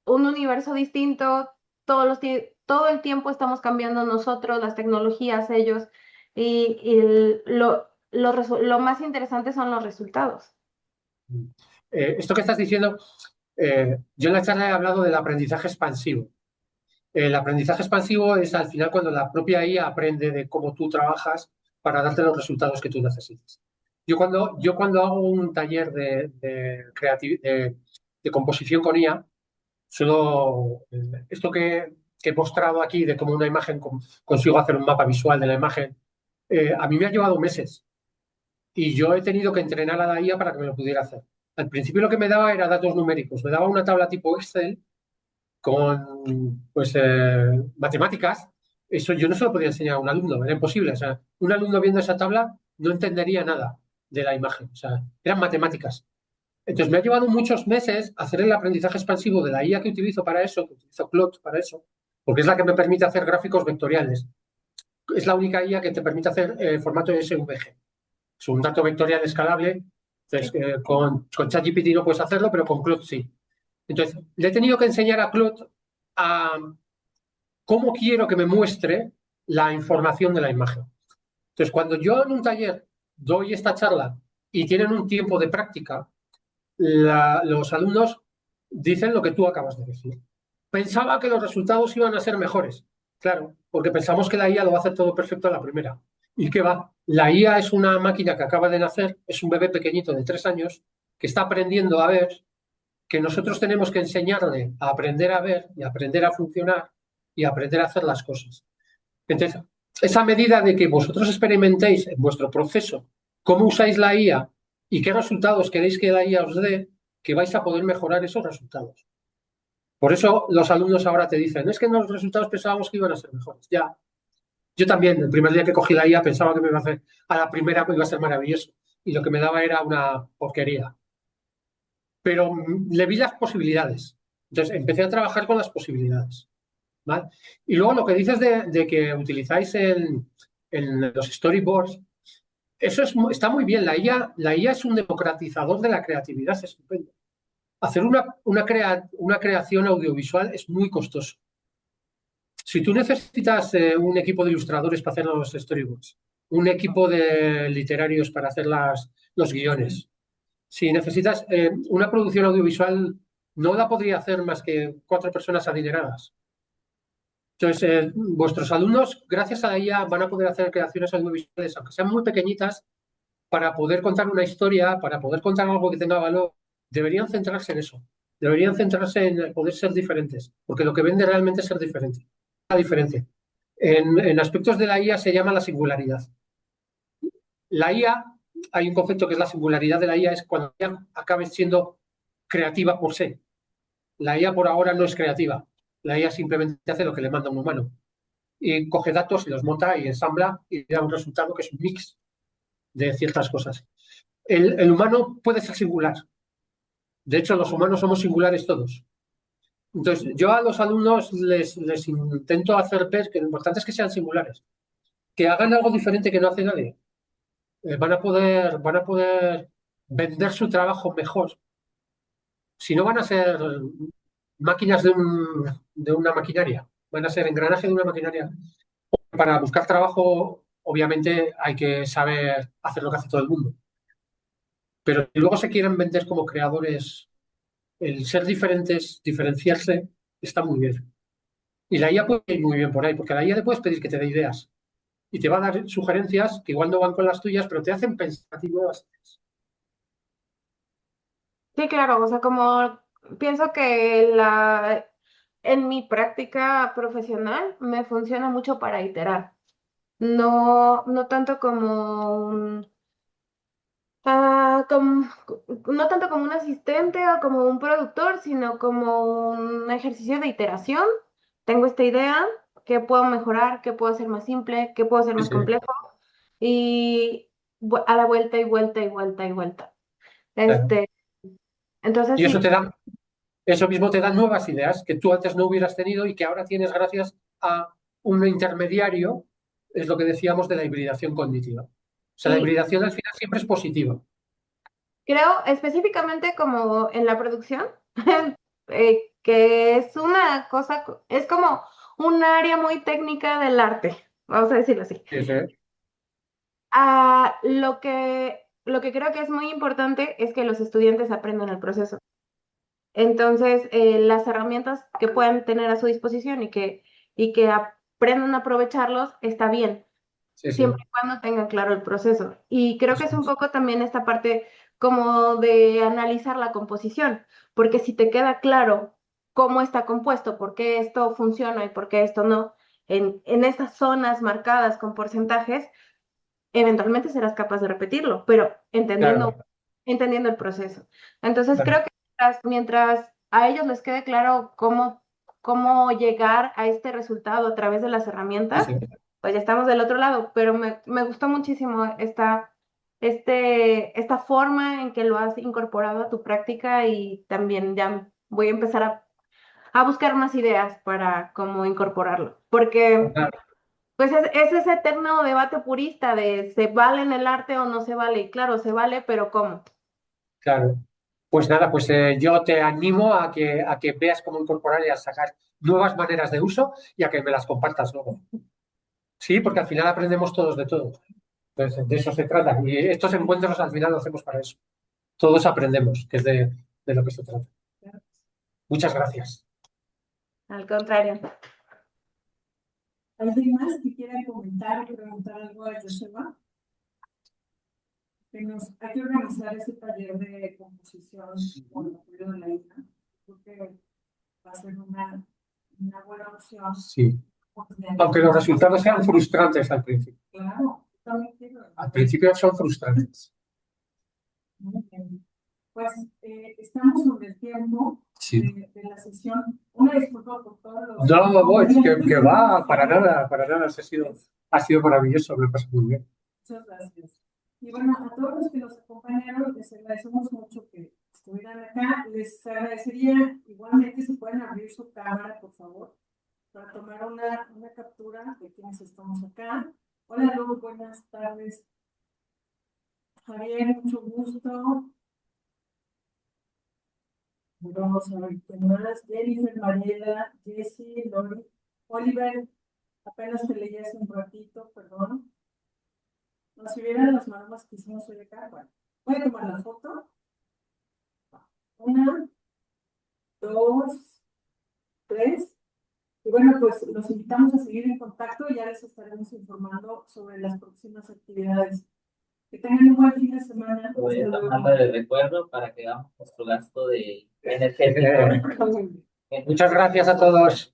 un universo distinto, todo el tiempo estamos cambiando nosotros, las tecnologías, ellos, y lo más interesante son los resultados. Esto que estás diciendo, yo en la charla he hablado del aprendizaje expansivo. El aprendizaje expansivo es al final cuando la propia IA aprende de cómo tú trabajas para darte los resultados que tú necesitas. Yo cuando hago un taller de composición con IA, solo esto que he mostrado aquí de cómo una imagen consigo hacer un mapa visual de la imagen, a mí me ha llevado meses y yo he tenido que entrenar a la IA para que me lo pudiera hacer. Al principio lo que me daba era datos numéricos, me daba una tabla tipo Excel con pues, matemáticas. Eso yo no se lo podía enseñar a un alumno, era imposible. O sea, un alumno viendo esa tabla no entendería nada de la imagen, o sea, eran matemáticas. Entonces me ha llevado muchos meses hacer el aprendizaje expansivo de la IA que utilizo para eso, que utilizo Claude para eso, porque es la que me permite hacer gráficos vectoriales. Es la única IA que te permite hacer formato SVG. Es un dato vectorial escalable. Entonces, Sí. con ChatGPT no puedes hacerlo, pero con Claude sí. Entonces, le he tenido que enseñar a Claude a cómo quiero que me muestre la información de la imagen. Entonces, cuando yo en un taller doy esta charla y tienen un tiempo de práctica, los alumnos dicen lo que tú acabas de decir. Pensaba que los resultados iban a ser mejores. Claro, porque pensamos que la IA lo va a hacer todo perfecto a la primera. ¿Y qué va? La IA es una máquina que acaba de nacer, es un bebé pequeñito de 3 años que está aprendiendo a ver, que nosotros tenemos que enseñarle a aprender a ver y a aprender a funcionar y a aprender a hacer las cosas. Entonces, esa medida de que vosotros experimentéis en vuestro proceso cómo usáis la IA y qué resultados queréis que la IA os dé, que vais a poder mejorar esos resultados. Por eso los alumnos ahora te dicen, es que en los resultados pensábamos que iban a ser mejores. Ya, yo también, el primer día que cogí la IA pensaba que me iba a hacer, a la primera iba a ser maravilloso y lo que me daba era una porquería. Pero le vi las posibilidades. Entonces empecé a trabajar con las posibilidades. ¿Vale? Y luego lo que dices de que utilizáis en los storyboards, eso está muy bien. La IA es un democratizador de la creatividad, es estupendo. Hacer una creación audiovisual es muy costoso. Si tú necesitas un equipo de ilustradores para hacer los storyboards, un equipo de literarios para hacer los guiones, si necesitas una producción audiovisual, no la podría hacer más que 4 personas adineradas. Entonces, vuestros alumnos, gracias a la IA, van a poder hacer creaciones audiovisuales, aunque sean muy pequeñitas, para poder contar una historia, para poder contar algo que tenga valor. Deberían centrarse en eso. Deberían centrarse en poder ser diferentes, porque lo que vende realmente es ser diferente. La diferencia. En aspectos de la IA se llama la singularidad. La IA, hay un concepto que es la singularidad de la IA, es cuando ya acabe siendo creativa por sí. La IA por ahora no es creativa. La IA simplemente hace lo que le manda un humano. Y coge datos y los monta y ensambla y da un resultado que es un mix de ciertas cosas. el humano puede ser singular. De hecho, los humanos somos singulares todos. Entonces, yo a los alumnos les intento hacer ver que lo importante es que sean singulares, que hagan algo diferente que no hace nadie. Van a poder vender su trabajo mejor. Si no van a ser máquinas de una maquinaria, van a ser engranaje de una maquinaria. Para buscar trabajo, obviamente, hay que saber hacer lo que hace todo el mundo. Pero si luego se quieren vender como creadores, el ser diferentes, diferenciarse, está muy bien. Y la IA puede ir muy bien por ahí, porque a la IA le puedes pedir que te dé ideas y te va a dar sugerencias que igual no van con las tuyas, pero te hacen pensar a ti nuevas. Sí, claro, o sea, como pienso que en mi práctica profesional me funciona mucho para iterar. No, no tanto como no tanto como un asistente o como un productor, sino como un ejercicio de iteración. Tengo esta idea, ¿qué puedo mejorar? ¿Qué puedo hacer más simple? ¿Qué puedo hacer Sí, más sí, complejo? Y a la vuelta y vuelta y vuelta y vuelta. claro. Este, entonces Y sí, eso mismo te da nuevas ideas que tú antes no hubieras tenido y que ahora tienes gracias a un intermediario, es lo que decíamos de la hibridación cognitiva. O sea, la y hibridación al final siempre es positiva. creo específicamente como en la producción, que es una cosa, es como un área muy técnica del arte, vamos a decirlo así. Sí, sí. Lo que creo que es muy importante es que los estudiantes aprendan el proceso. Entonces, las herramientas que puedan tener a su disposición y que aprendan a aprovecharlos está bien, Sí, sí, siempre y cuando tengan claro el proceso. Y creo que eso es un es. poco también esta parte como de analizar la composición, porque si te queda claro cómo está compuesto, por qué esto funciona y por qué esto no, en estas zonas marcadas con porcentajes, eventualmente serás capaz de repetirlo, pero entendiendo, Claro, entendiendo el proceso. Entonces, claro. creo que mientras a ellos les quede claro cómo llegar a este resultado a través de las Sí, herramientas, sí. pues ya estamos del otro lado, pero me gustó muchísimo esta forma en que lo has incorporado a tu práctica y también ya voy a empezar a buscar más ideas para cómo incorporarlo, porque Nada, pues es ese eterno debate purista de se vale en el arte o no se vale. Y claro, se vale, pero ¿cómo? claro. Pues nada, pues yo te animo a que veas cómo incorporar y a sacar nuevas maneras de uso y a que me las compartas luego. Sí, porque al final aprendemos todos de todo. Entonces, de eso se trata. Y estos encuentros al final lo hacemos para eso. Todos aprendemos, que es de lo que se trata. Muchas gracias. Al contrario. ¿Alguien más que quiera comentar o preguntar algo a Joseba? Hay que organizar ese taller de composición con el apoyo de la INA. Creo que va a ser una buena opción. Sí. Aunque los resultados sean frustrantes al principio. Claro, también quiero. Al principio son frustrantes. Muy bien. Pues estamos sobre el tiempo Sí. de la sesión. Una disculpa por todos los... No, es que va, para nada, para nada. Ha sido maravilloso, me pasa muy bien. Muchas gracias. Y bueno, a todos los que nos acompañaron, les agradecemos mucho que estuvieran acá. Les agradecería igualmente si pueden abrir su cámara, por favor, para tomar una captura de quienes estamos acá. Hola, Lu, buenas tardes. Javier, mucho gusto. Vamos a ver qué más. Jennifer, Mariela, Jessie, Lori, Oliver, apenas te leí hace un ratito, perdón. No, si vieran las maromas que hicimos hoy acá, bueno, voy a tomar la foto. Una, dos, tres. Y bueno, pues los invitamos a seguir en contacto y ya les estaremos informando sobre las próximas actividades. Que tengan un buen fin de semana. Voy Hasta luego. tomando de recuerdo para que hagamos nuestro gasto de energético. Muchas gracias a todos.